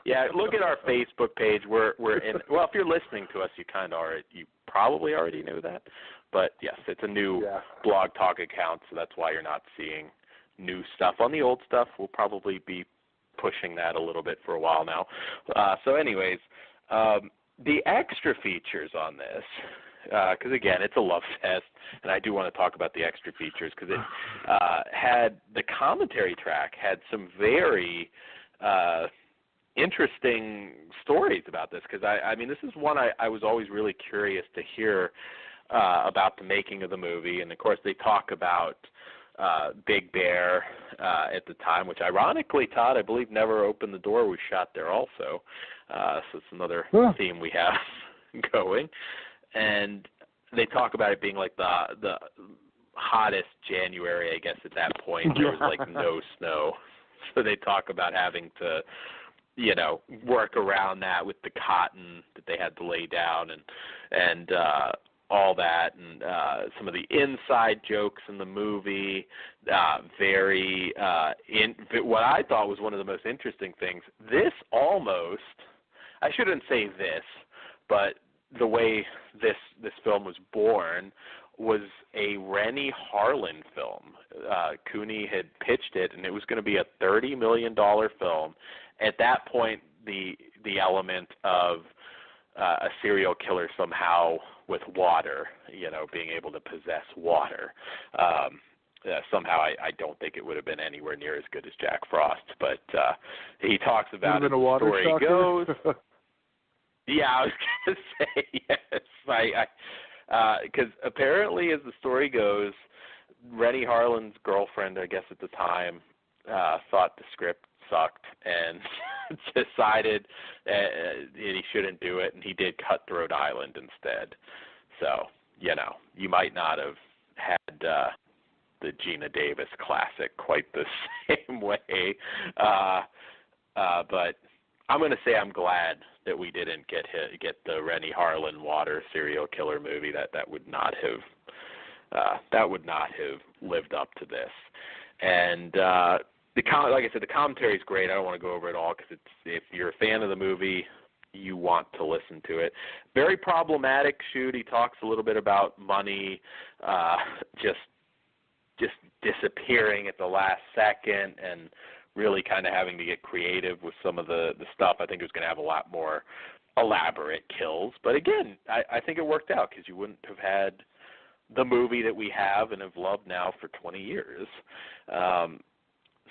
Yeah, look at our Facebook page. We're in. Well, if you're listening to us, you probably already knew that. But yes, it's a new Blog Talk account, so that's why you're not seeing new stuff. On the old stuff, we'll probably be pushing that a little bit for a while now. So anyways, the extra features on this, because again, it's a love fest, and I do want to talk about the extra features because it had the commentary track had some very interesting stories about this, because I mean, this is one I was always really curious to hear about the making of the movie, and of course they talk about Big Bear at the time, which ironically, Todd, I believe never opened the door. We shot there also. So it's another theme we have going. And they talk about it being like the hottest January, I guess, at that point. There was like no snow. So they talk about having to, work around that with the cotton that they had to lay down and all that, and some of the inside jokes in the movie. What I thought was one of the most interesting things. This almost, I shouldn't say this, but the way this film was born was a Renny Harlin film. Cooney had pitched it, and it was going to be a $30 million film. At that point, the element of a serial killer somehow with water, being able to possess water. Somehow I don't think it would have been anywhere near as good as Jack Frost, but he talks about it. The story goes. Yeah, I was going to say yes. Because apparently, as the story goes, Renny Harlin's girlfriend, I guess at the time, thought the script sucked and decided he shouldn't do it, and he did Cutthroat Island instead. So, you might not have had the Gina Davis classic quite the same way. But I'm going to say I'm glad that we didn't get the Renny Harlin water serial killer movie. That would not have lived up to this. And like I said, the commentary is great. I don't want to go over it all because if you're a fan of the movie, you want to listen to it. Very problematic shoot. He talks a little bit about money, just disappearing at the last second, and really kind of having to get creative with some of the stuff. I think it was going to have a lot more elaborate kills. But again, I think it worked out because you wouldn't have had the movie that we have and have loved now for 20 years.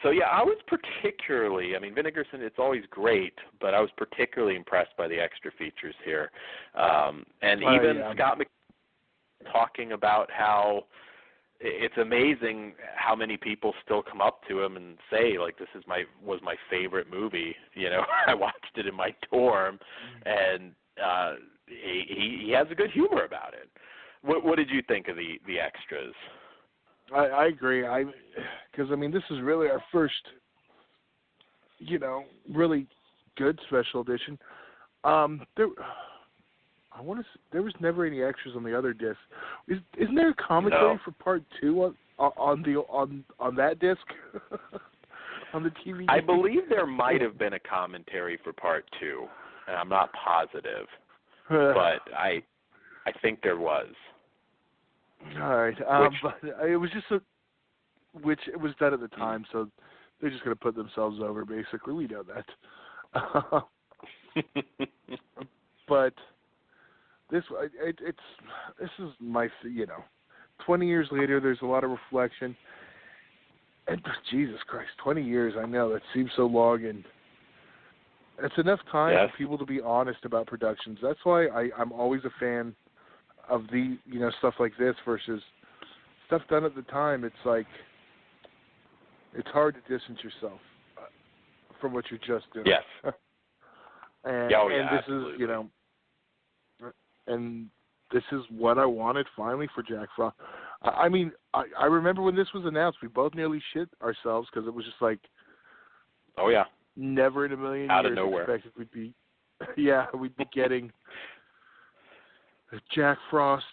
So, yeah, I was particularly, Vinegar Syndrome, it's always great, but I was particularly impressed by the extra features here. And even Scott McKay talking about how it's amazing how many people still come up to him and say, like, this was my favorite movie. I watched it in my dorm, and he has a good humor about it. What did you think of the extras? I agree. Because this is really our first, really good special edition. There was never any extras on the other disc. Isn't there a commentary for part 2 on that disc on the TV? I believe there might have been a commentary for part 2, and I'm not positive, but I think there was. All right, but it was just which it was done at the time, so they're just going to put themselves over. Basically, we know that. But this is my 20 years later. There's a lot of reflection, and Jesus Christ, 20 years. I know that seems so long, and it's enough time for people to be honest about productions. That's why I'm always a fan of the stuff like this versus stuff done at the time. It's like it's hard to distance yourself from what you're just doing. Yes. and this absolutely. is and this is what I wanted finally for Jack Frost. I remember when this was announced, we both nearly shit ourselves because it was just like, oh yeah, never in a million out years of nowhere expected we'd be getting Jack Frost,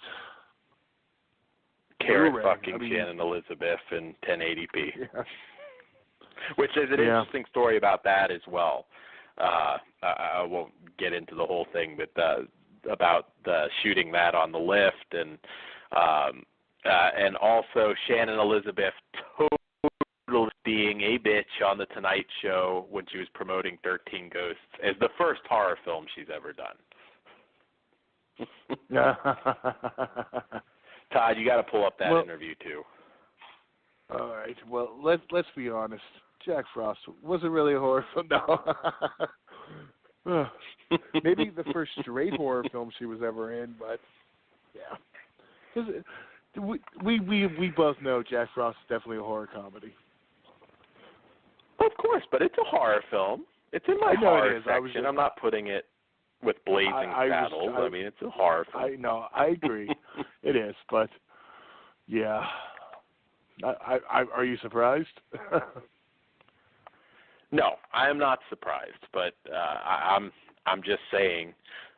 Karen Shannon Elizabeth in 1080p. Yeah. Which is an interesting story about that as well. I won't get into the whole thing, but about shooting that on the lift, and also Shannon Elizabeth totally being a bitch on the Tonight Show when she was promoting 13 Ghosts as the first horror film she's ever done. Todd, you got to pull up that interview too. All right. Well, let's be honest. Jack Frost wasn't really a horror film. No. Maybe the first straight horror film she was ever in, but yeah. We both know Jack Frost is definitely a horror comedy. Of course, but it's a horror film. It's in my horror section. I'm not putting it with blazing saddles. It's a horror film. I agree. It is, but yeah. Are you surprised? No, I am not surprised, but I'm just saying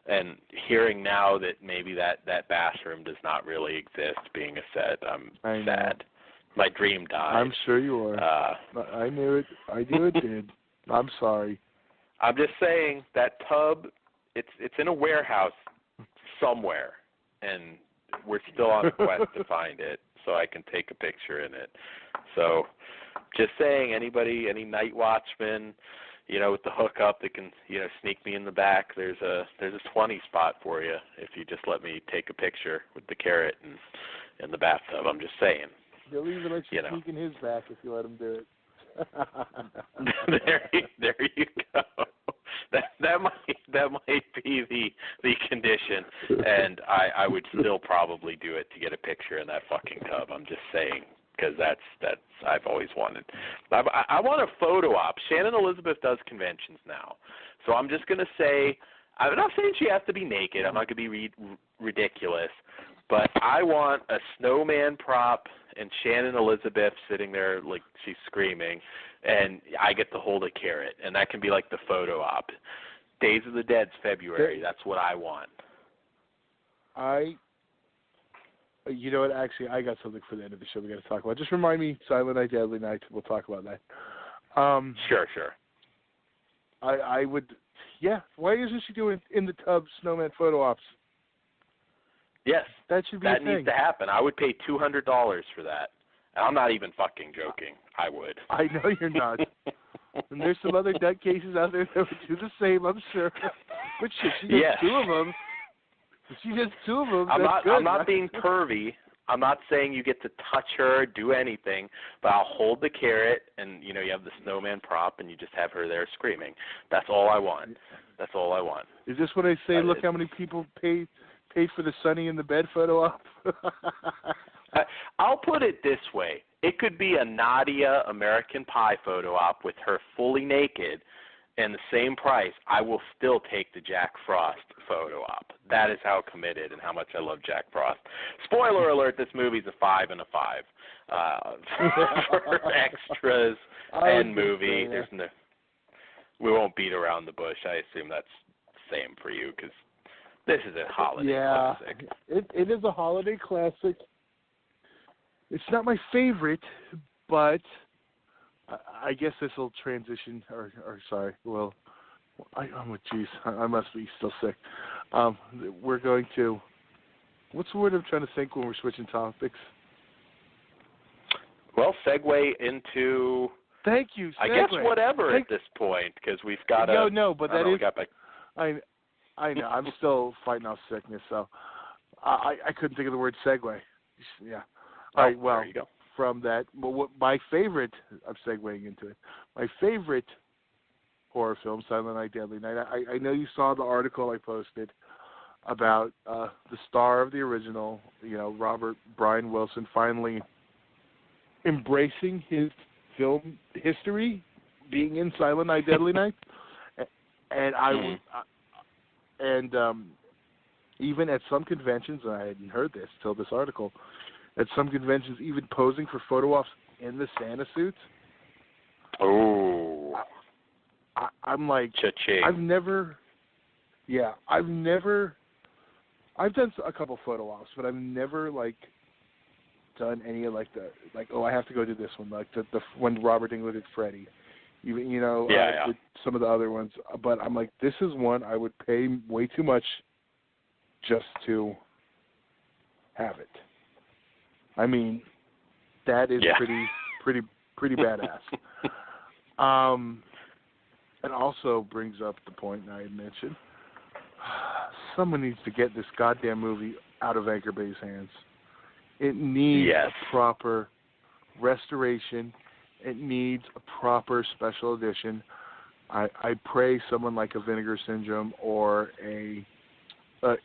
And hearing now that maybe that bathroom does not really exist being a set, I'm sad. My dream died. I'm sure you are. I knew it. I knew it did. I'm sorry. I'm just saying that tub, it's in a warehouse somewhere, and we're still on a quest to find it so I can take a picture in it. So just saying, anybody, any night watchman, with the hookup that can, sneak me in the back, there's a 20 spot for you if you just let me take a picture with the carrot in the bathtub. I'm just saying. He'll even let you sneak in his back if you let him do it. there you go. That might be the condition, and I would still probably do it to get a picture in that fucking tub. I'm just saying, because that's I've always wanted. I want a photo op. Shannon Elizabeth does conventions now, so I'm just gonna say, I'm not saying she has to be naked. I'm not gonna be ridiculous, but I want a snowman prop and Shannon Elizabeth sitting there like she's screaming, and I get to hold a carrot, and that can be like the photo op. Days of the Dead's February. That's what I want. You know what? Actually, I got something for the end of the show we got to talk about. Just remind me, Silent Night, Deadly Night. We'll talk about that. Sure. I would. Yeah. Why isn't she doing in the tub snowman photo ops? Yes, that should be a thing. That needs to happen. I would pay $200 for that. And I'm not even fucking joking. I would. I know you're not. And there's some other nutcases out there that would do the same, I'm sure. But shit, she gets two of them. If she gets two of them, I'm not being pervy. I'm not saying you get to touch her, do anything, but I'll hold the carrot, and you have the snowman prop, and you just have her there screaming. That's all I want. That's all I want. Is this when I say, look how many people paid for the Sunny in the bed photo op? I'll put it this way. It could be a Nadia American Pie photo op with her fully naked and the same price. I will still take the Jack Frost photo op. That is how committed and how much I love Jack Frost. Spoiler alert, this movie's a 5 and a 5. For extras and movie. We won't beat around the bush. I assume that's the same for you because this is a holiday classic. It is a holiday classic. It's not my favorite, but I guess this will transition. I must be still sick. We're going to. What's the word I'm trying to think when we're switching topics? Well, segue into. Thank you. Segue. I guess whatever at this point because we've got to. No, but that is. I know. I'm still fighting off sickness, so I couldn't think of the word segue. Yeah. All right. Well, there you go. From that, my favorite. I'm segueing into it. My favorite horror film, Silent Night, Deadly Night. I know you saw the article I posted about the star of the original, Robert Brian Wilson, finally embracing his film history, being in Silent Night, Deadly Night, and even at some conventions, and I hadn't heard this till this article, at some conventions, even posing for photo ops in the Santa suits. Oh. I'm like, Cha-ching. I've done a couple photo ops, but I've never done any of I have to go do this one, the when Robert Englund did Freddy, even some of the other ones. But I'm like, this is one I would pay way too much just to have it. I mean, that is pretty badass. It also brings up the point I had mentioned. Someone needs to get this goddamn movie out of Anchor Bay's hands. It needs a proper restoration. It needs a proper special edition. I pray someone like a Vinegar Syndrome or a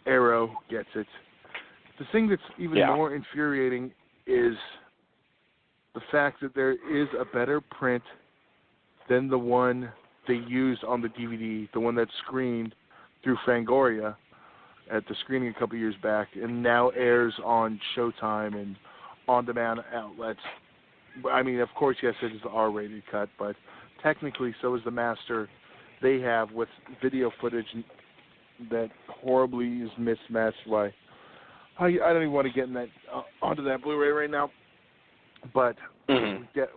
Arrow gets it. The thing that's even more infuriating is the fact that there is a better print than the one they used on the DVD, the one that's screened through Fangoria at the screening a couple years back and now airs on Showtime and on-demand outlets. I mean, of course, yes, it is the R-rated cut, but technically so is the master they have with video footage that horribly is mismatched by. I don't even want to get in that onto that Blu-ray right now, but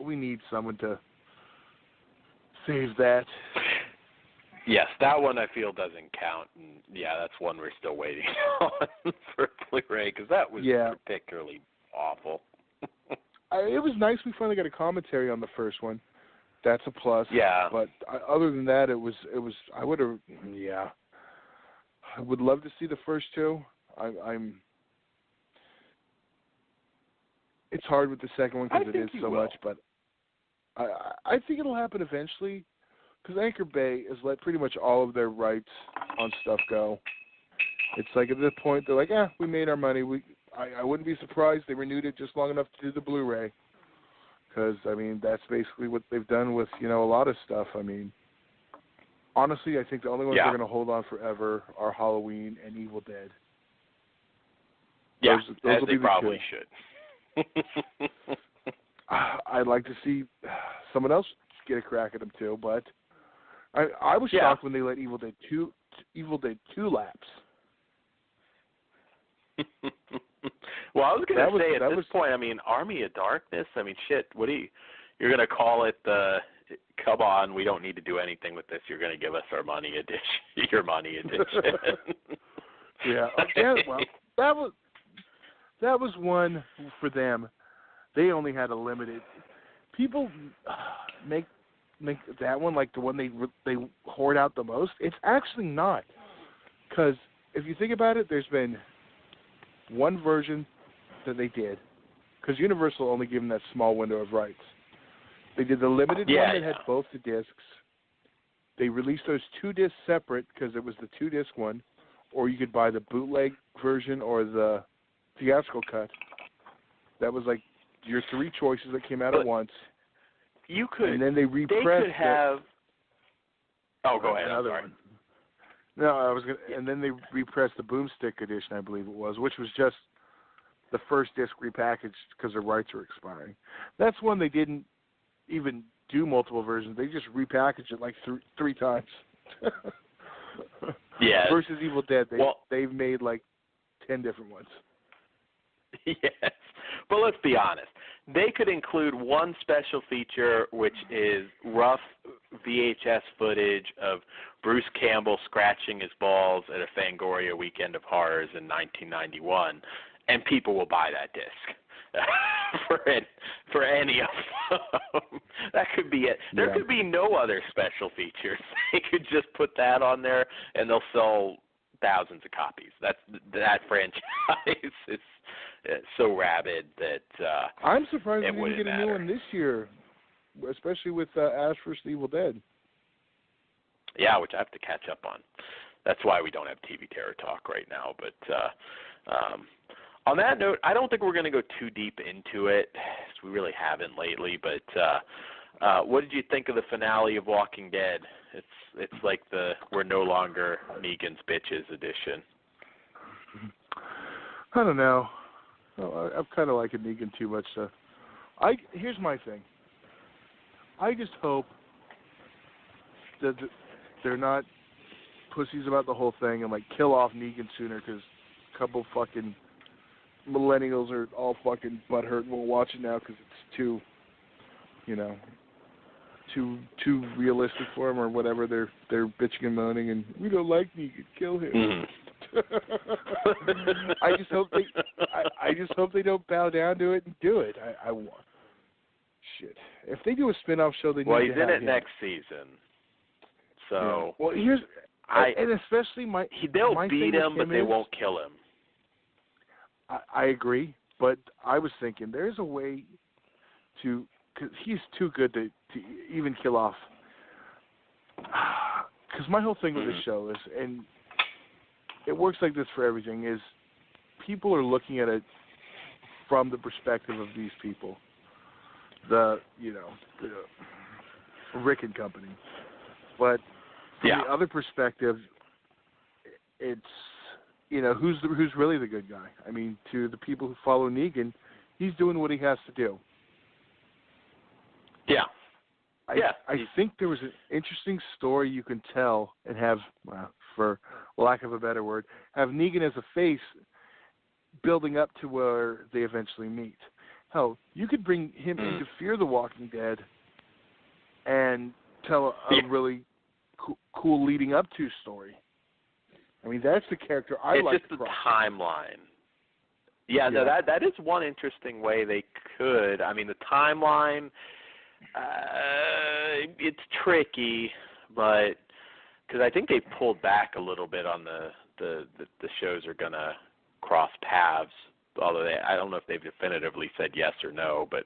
we need someone to save that. Yes, that one I feel doesn't count, and that's one we're still waiting on for Blu-ray because that was particularly awful. It was nice we finally got a commentary on the first one. That's a plus. Yeah. But other than that, it was. I would have. Yeah. I would love to see the first two. I'm. It's hard with the second one because it is so much, but I think it'll happen eventually. Because Anchor Bay has let pretty much all of their rights on stuff go. It's like at this point they're like, we made our money. I wouldn't be surprised they renewed it just long enough to do the Blu-ray. Because I mean that's basically what they've done with a lot of stuff. I mean, honestly, I think the only ones that are going to hold on forever are Halloween and Evil Dead. Yeah, those as will they be the probably two. should. I'd like to see someone else get a crack at them too, but I was shocked when they let Evil Dead 2 lapse. Well, I was going to say at this point, I mean, Army of Darkness. I mean, shit. What you're going to call it? Come on, we don't need to do anything with this. You're going to give us our money edition. Your money edition. Yeah. Well, that was one for them. They only had a limited. People make that one like the one they hoard out the most. It's actually not, because if you think about it, there's been one version that they did, because Universal only gave them that small window of rights. They did the limited one that had both the discs. They released those 2 discs separate because it was the 2-disc one, or you could buy the bootleg version or the theatrical cut. That was like your 3 choices that came out at once. You could, and then they repressed. They could have. Oh, go ahead. Another one. No, I was gonna. And then they repressed the Boomstick edition, I believe it was, which was just the first disc repackaged because their rights were expiring. That's one they didn't even do multiple versions. They just repackaged it like 3 times. Yeah. Versus Evil Dead, they've made like 10 different ones. Yes. But let's be honest. They could include one special feature, which is rough VHS footage of Bruce Campbell scratching his balls at a Fangoria Weekend of Horrors in 1991, and people will buy that disc for any of them. That could be it. There could be no other special features. They could just put that on there, and they'll sell thousands of copies. That franchise is so rabid that I'm surprised we didn't get matter. a new one this year, especially with Ash vs. Evil Dead. Yeah, which I have to catch up on. That's why we don't have TV Terror Talk right now. But on that note, I don't think we're going to go too deep into it. We really haven't lately. But what did you think of the finale of Walking Dead? It's like we're no longer Negan's bitches edition. I don't know. I'm kind of liking Negan too much. Here's my thing. I just hope that they're not pussies about the whole thing and like kill off Negan sooner, because a couple fucking millennials are all fucking butthurt and will watch it now because it's too realistic for them or whatever. They're bitching and moaning and we don't like Negan, kill him. Mm-hmm. I just hope they don't bow down to it and do it. I want shit. If they do a spin-off show, they need to have him. Well, he's in it next season. So well, and especially they'll my beat him, but they won't kill him. I agree, but I was thinking there's a way to, because he's too good to even kill off. Because my whole thing with this show is, and it works like this for everything, is people are looking at it from the perspective of these people, the Rick and Company. But from the other perspective, it's, who's really the good guy? I mean, to the people who follow Negan, he's doing what he has to do. Yeah. I think there was an interesting story you can tell and have, for lack of a better word, have Negan as a face building up to where they eventually meet. Hell, you could bring him into Fear the Walking Dead and tell a really cool leading up to story. I mean, that's the character I like. It's just the timeline. Yeah, no, that is one interesting way they could. I mean, the timeline, it's tricky, but because I think they pulled back a little bit on the shows are going to cross paths, although I don't know if they've definitively said yes or no, but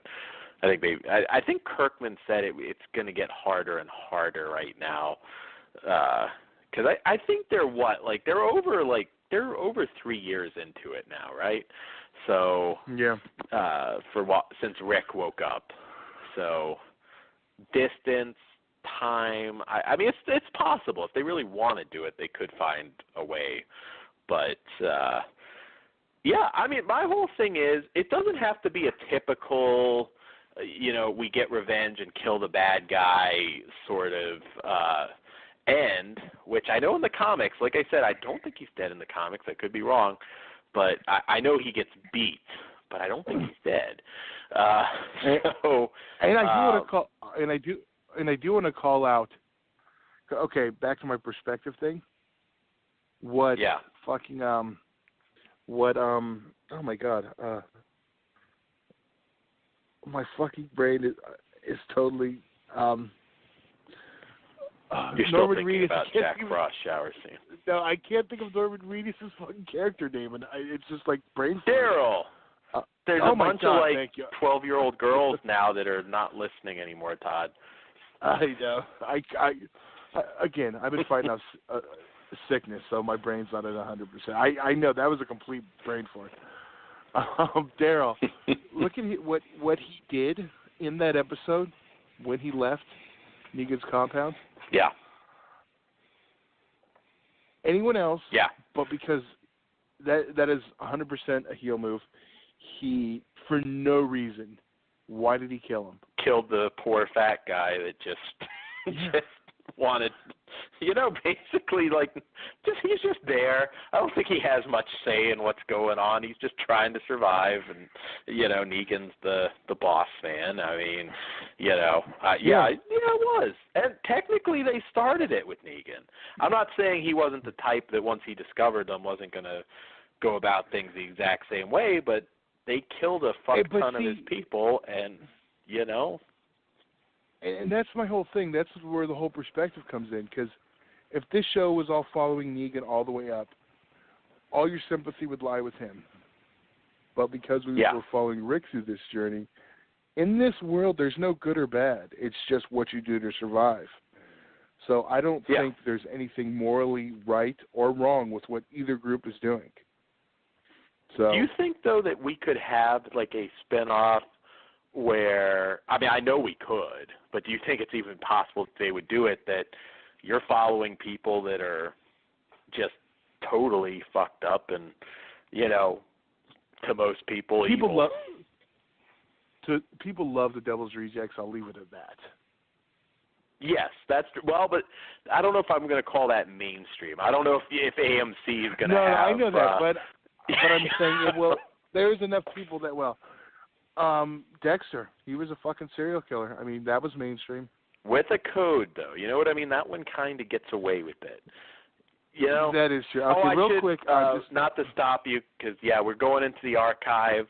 I think Kirkman said it's going to get harder and harder right now, because I think they're over 3 years into it now, right? So yeah, since Rick woke up, so distance, time. I mean, it's possible if they really want to do it, they could find a way, but. Yeah, I mean, my whole thing is it doesn't have to be a typical, we get revenge and kill the bad guy sort of end, which I know in the comics, like I said, I don't think he's dead in the comics. I could be wrong, but I know he gets beat, but I don't think he's dead. And I do want to call out. Okay, back to my perspective thing. What fucking oh my god, my fucking brain is totally You're still Norman thinking Reedus, about Jack Frost shower scene. No, I can't think of Norman Reedus' fucking character name, and it's just like brain. Daryl. There's a bunch of 12-year-old girls now that are not listening anymore, Todd. I know. I again, I've been fighting off sickness, so my brain's not at 100%. I know that was a complete brain fart. Daryl, look at what he did in that episode when he left Negan's compound. Yeah. Anyone else? Yeah. But because that is 100% a heel move, he, for no reason, why did he kill him? Killed the poor fat guy that just wanted, basically he's just there. I don't think he has much say in what's going on. He's just trying to survive, and Negan's the boss man. I mean, it was. And technically they started it with Negan. I'm not saying he wasn't the type that once he discovered them wasn't going to go about things the exact same way, but they killed a ton of his people, and And that's my whole thing. That's where the whole perspective comes in. Because if this show was all following Negan all the way up, all your sympathy would lie with him. But because we were following Rick through this journey, in this world, there's no good or bad. It's just what you do to survive. So I don't think there's anything morally right or wrong with what either group is doing. So, do you think, though, that we could have like a spinoff where, I mean, I know we could, but do you think it's even possible that they would do it, that you're following people that are just totally fucked up and, to most people evil? People love the Devil's Rejects. I'll leave it at that. Yes, that's true. Well, but I don't know if I'm going to call that mainstream. I don't know if AMC is going to have... No, I know that, but I'm saying, there's enough people that, Dexter, he was a fucking serial killer. I mean, that was mainstream. With a code, though. You know what I mean? That one kind of gets away with it. That is true. Okay, quick. Not to stop you, because, we're going into the archive.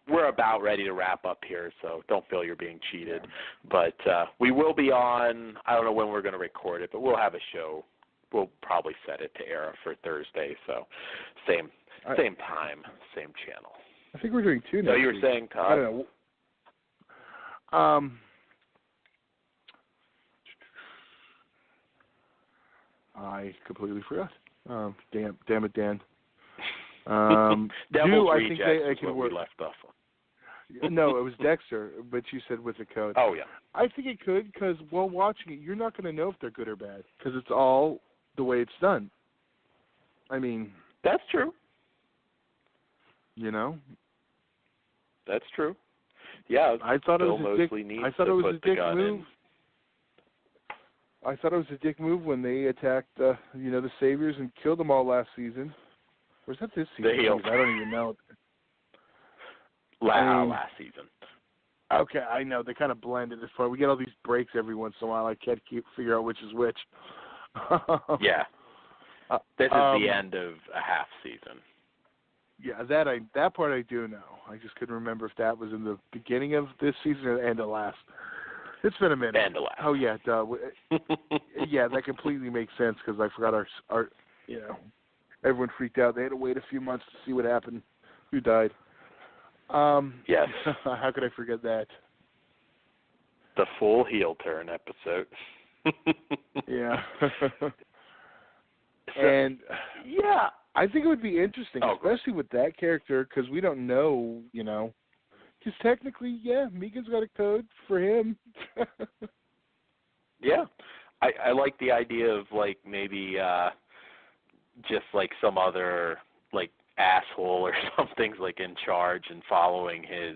We're about ready to wrap up here, so don't feel you're being cheated. But we will be on, I don't know when we're going to record it, but we'll have a show. We'll probably set it to air for Thursday, so same time, same channel. I think we're doing two now. So you were saying, Todd? I don't know. I completely forgot. Damn it, Dan. Devil's I think they can work. We left off on. No, it was Dexter, but you said with the code. Oh, yeah. I think it could, because while watching it, you're not going to know if they're good or bad, because it's all the way it's done. I mean... That's true. That's true. Yeah, I thought Bill it was a dick. Moseley needs I thought to it was put a dick the gun move. I thought it was a dick move when they attacked, the Saviors and killed them all last season. Or was that this season? The heel. I don't even know. Last season. Okay, I know. They kind of blend at this point. We get all these breaks every once in a while. I can't figure out which is which. Yeah. This is the end of a half season. Yeah, that part I do know. I just couldn't remember if that was in the beginning of this season or the end of last. It's been a minute. End of last. Oh, yeah. Yeah, that completely makes sense because I forgot our everyone freaked out. They had to wait a few months to see what happened, who died. Yes. How could I forget that? The full heel turn episode. Yeah. And yeah, I think it would be interesting, especially with that character, because we don't know, because technically, Megan's got a code for him. Yeah, I like the idea of maybe just some other asshole or something's in charge and following his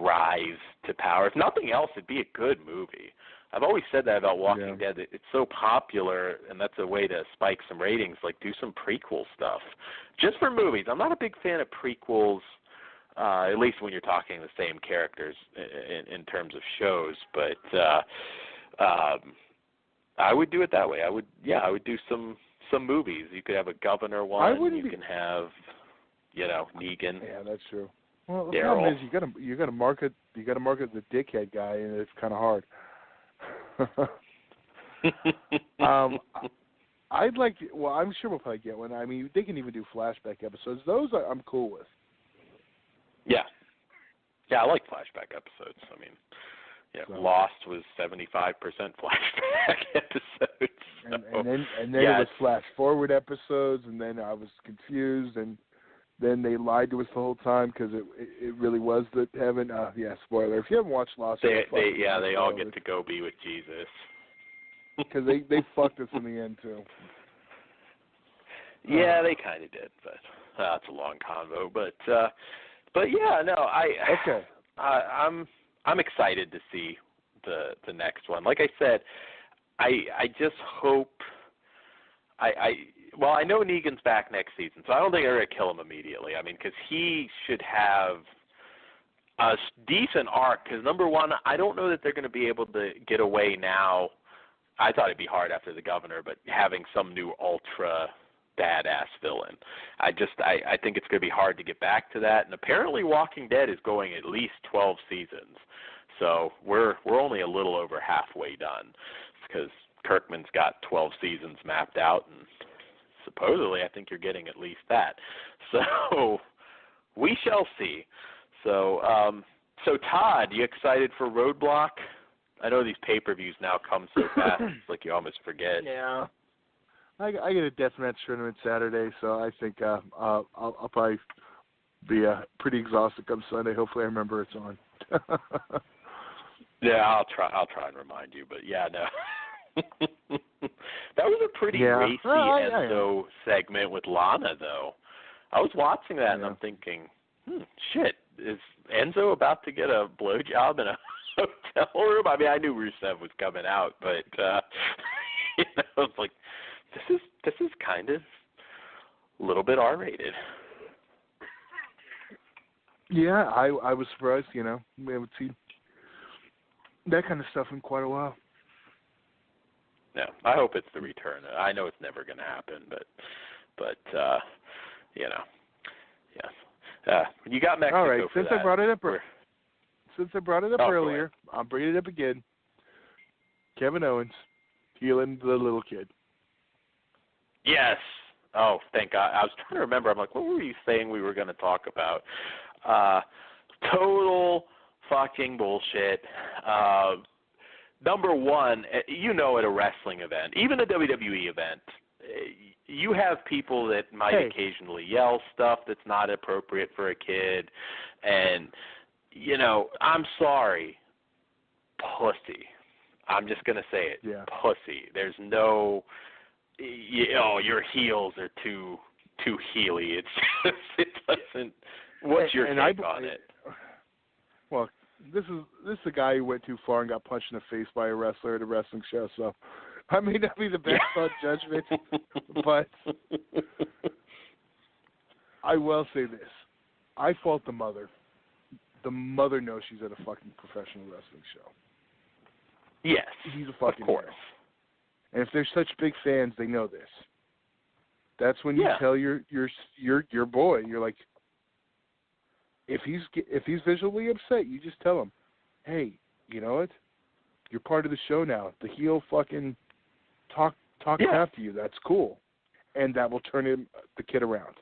rise to power. If nothing else, it'd be a good movie. I've always said that about Walking Dead. It's so popular, and that's a way to spike some ratings. Do some prequel stuff, just for movies. I'm not a big fan of prequels, at least when you're talking the same characters in terms of shows. But I would do it that way. I would do some movies. You could have a governor one. You can have, Negan. Yeah, that's true. Well, the Daryl. problem is you got to market the dickhead guy, and it's kind of hard. I'd like to, I'm sure we'll probably get one. I mean, they can even do flashback episodes. Those I'm cool with. Yeah, I like flashback episodes. I mean, Lost was 75% flashback episodes. So, and then it was flash forward episodes, and then I was confused, and then they lied to us the whole time because it really was the heaven. Spoiler. If you haven't watched Lost, they all get to go be with Jesus. Because they fucked us in the end too. Yeah, they kind of did, but that's a long convo. But yeah, no, I'm excited to see the next one. Like I said, I just hope I know Negan's back next season, so I don't think they're going to kill him immediately. I mean, because he should have a decent arc. Because, number one, I don't know that they're going to be able to get away now. I thought it'd be hard after the governor, but having some new ultra badass villain. I think it's going to be hard to get back to that. And apparently Walking Dead is going at least 12 seasons. So we're only a little over halfway done because Kirkman's got 12 seasons mapped out, and supposedly I think you're getting at least that. So we shall see. So Todd, you excited for Roadblock? I know these pay-per-views now come so fast, it's like you almost forget. Yeah. I get a deathmatch tournament Saturday, so I think I'll probably be pretty exhausted come Sunday. Hopefully I remember it's on. Yeah, I'll try and remind you, but yeah, no. That was a pretty racy Enzo segment with Lana, though. I was watching that and I'm thinking, shit, is Enzo about to get a blowjob in a hotel room? I mean, I knew Rusev was coming out, but it's like this is kind of a little bit R-rated. Yeah, I was surprised. We haven't seen that kind of stuff in quite a while. No, I hope it's the return. I know it's never going to happen, but yes. You got Mexico. All right, for since that. I brought it up earlier, I'm bringing it up again. Kevin Owens healing the little kid. Yes. Oh, thank God. I was trying to remember. I'm like, what were you saying we were going to talk about? Total fucking bullshit. Number one, at a wrestling event, even a WWE event, you have people that might occasionally yell stuff that's not appropriate for a kid. And, I'm sorry, pussy. I'm just going to say it. Yeah. Pussy. There's no, your heels are too heely. It's just, it doesn't, what's your take on it? Well, this is the guy who went too far and got punched in the face by a wrestler at a wrestling show. So I may not be the best on judgment, but I will say this: I fault the mother. The mother knows she's at a fucking professional wrestling show. Yes, he's a fucking of course. hero. And if they're such big fans, they know this. That's when you tell your boy, you're like, if he's visually upset, you just tell him, hey, you know what? You're part of the show now. The heel fucking talk crap to you. That's cool, and that will turn the kid around.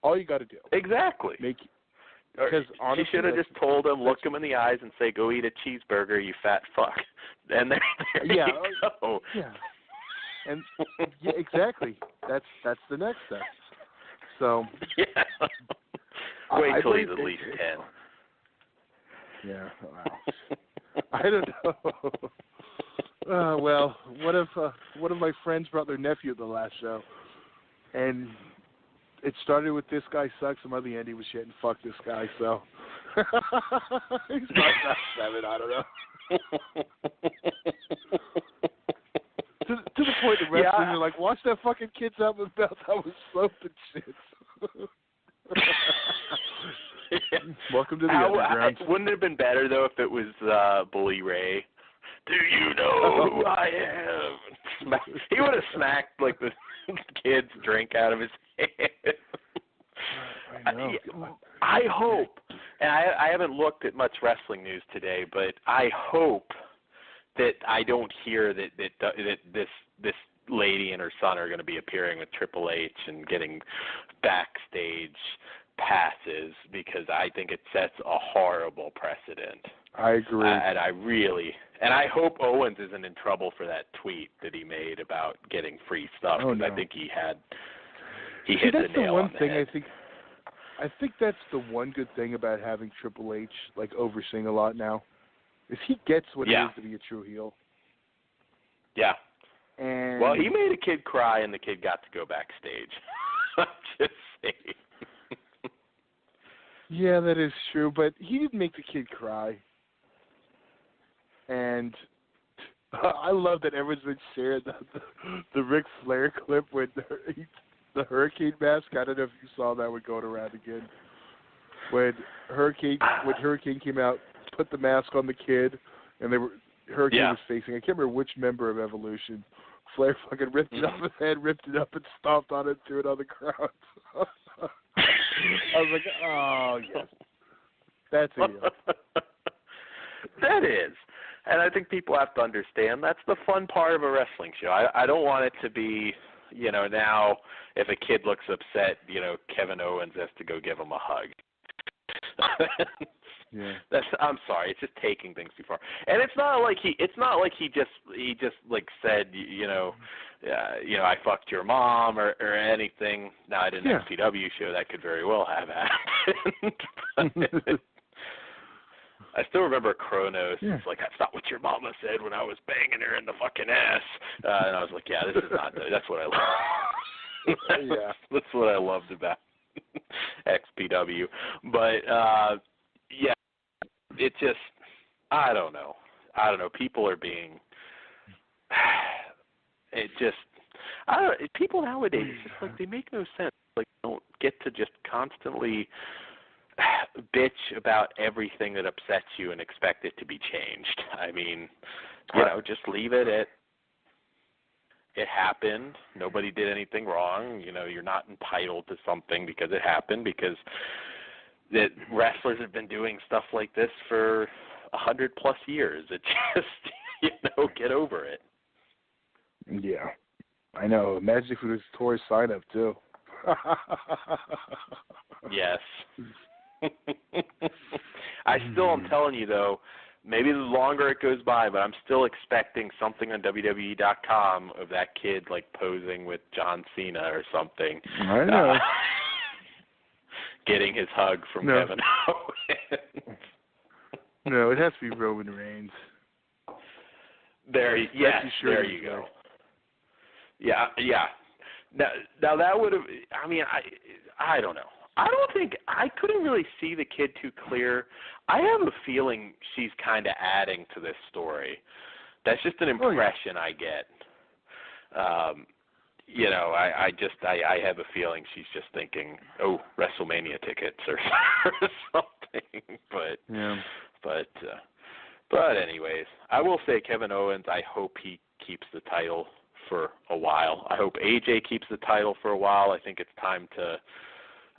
All you got to do. Exactly. Because honestly, she should have just told him, look him in the eyes, and say, "Go eat a cheeseburger, you fat fuck." And there you go. Yeah. And yeah, exactly. That's the next step. So wait till he's at least 10. Yeah. Wow. I don't know. Well, one of my friends brought their nephew at the last show, and it started with this guy sucks, and by the end he was shit and fuck this guy. So he's not 7. I don't know. To the point the wrestlers are like, watch that fucking kid's out with belt. I was soap and shit. Welcome to the underground. Wouldn't it have been better, though, if it was Bully Ray? Do you know who I am? He would have smacked, like, the kid's drink out of his hand. I know. I hope, and I haven't looked at much wrestling news today, but I hope that I don't hear that this lady and her son are going to be appearing with Triple H and getting backstage passes, because I think it sets a horrible precedent. I agree. And I hope Owens isn't in trouble for that tweet that he made about getting free stuff, because I think he hit the nail on the head. I think that's the one good thing about having Triple H like overseeing a lot now, is he gets what it is to be a true heel. Yeah. And well, he made a kid cry, and the kid got to go backstage. I'm just saying. Yeah, that is true, but he didn't make the kid cry. And I love that everyone's been sharing the Ric Flair clip with the Hurricane mask. I don't know if you saw that one going around again. When Hurricane came out, put the mask on the kid, and Hurricane was facing, I can't remember which member of Evolution. Flair fucking ripped it off his head, ripped it up, and stomped on it and threw it on the crowd. I was like, oh, yes. That's it. That is. And I think people have to understand that's the fun part of a wrestling show. I don't want it to be, now if a kid looks upset, Kevin Owens has to go give him a hug. Yeah. I'm sorry, it's just taking things too far. And it's not like he just like said, I fucked your mom or anything. Now, I did an XPW show, that could very well have happened. I still remember Kronos. It's like, that's not what your mama said when I was banging her in the fucking ass. And I was like, yeah, this is not. That's what I love. That's what I loved about XPW. But it just, I don't know. People are being. People nowadays, it's just like they make no sense. Like, don't get to just constantly bitch about everything that upsets you and expect it to be changed. I mean, just leave it at it happened. Nobody did anything wrong. You're not entitled to something because it happened, because that wrestlers have been doing stuff like this for 100+ years. It just, get over it. Yeah, I know. Imagine if it was Tor's sign-up too. Yes. I still am telling you, though, maybe the longer it goes by, but I'm still expecting something on WWE.com of that kid, like, posing with John Cena or something. I know. Getting his hug from Kevin Owens. No, it has to be Roman Reigns. There you go. Yeah. Now that would have, I don't know. I couldn't really see the kid too clear. I have a feeling she's kind of adding to this story. That's just an impression I get. You know, I have a feeling she's just thinking, oh, WrestleMania tickets or something. But anyways, I will say Kevin Owens, I hope he keeps the title for a while. I hope AJ keeps the title for a while. I think it's time to,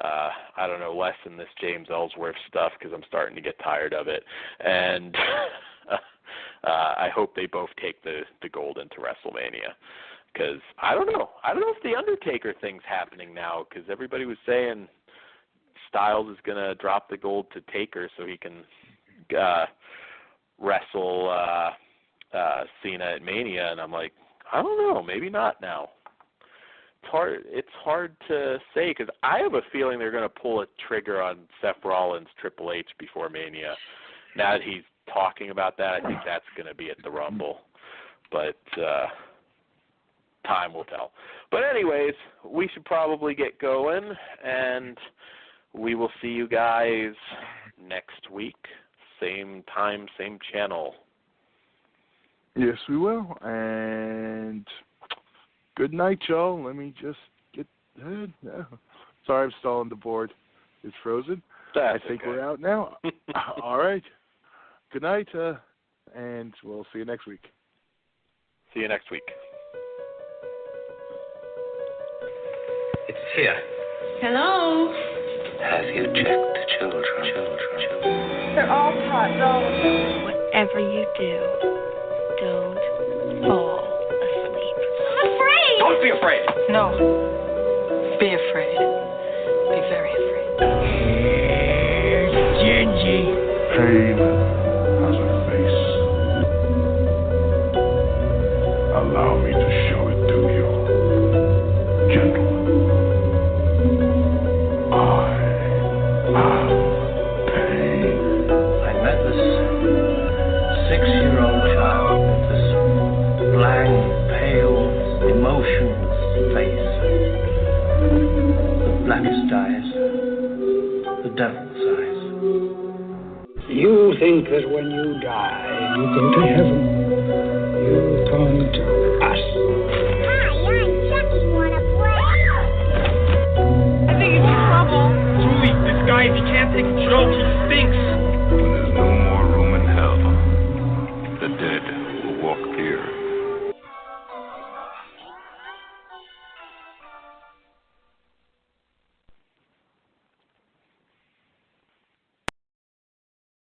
I don't know, lessen this James Ellsworth stuff because I'm starting to get tired of it. And I hope they both take the gold into WrestleMania. Because I don't know if the Undertaker thing's happening now, because everybody was saying Styles is going to drop the gold to Taker so he can wrestle Cena at Mania, and I'm like, I don't know, maybe not now. It's hard to say, because I have a feeling they're going to pull a trigger on Seth Rollins Triple H before Mania. Now that he's talking about that, I think that's going to be at the Rumble. But time will tell. But anyways, we should probably get going, and we will see you guys next week. Same time, same channel. Yes, we will. And good night, y'all. Let me just get... Sorry, I'm still on the board. It's frozen. That's I think okay. we're out now. All right. Good night, and we'll see you next week. See you next week. It's here. Hello? Have you checked the children? They're all pot dolls. Whatever you do, don't fall asleep. I'm afraid! Don't be afraid! No. Be afraid. Be very afraid. Here's Gingy. Pain has a face. Allow me to show it to you. Gentlemen, I am pain. I met this 6-year-old child with this blank, pale, emotionless face. The blackest eyes, the devil's eyes. You think that when you die, you go to heaven. You come to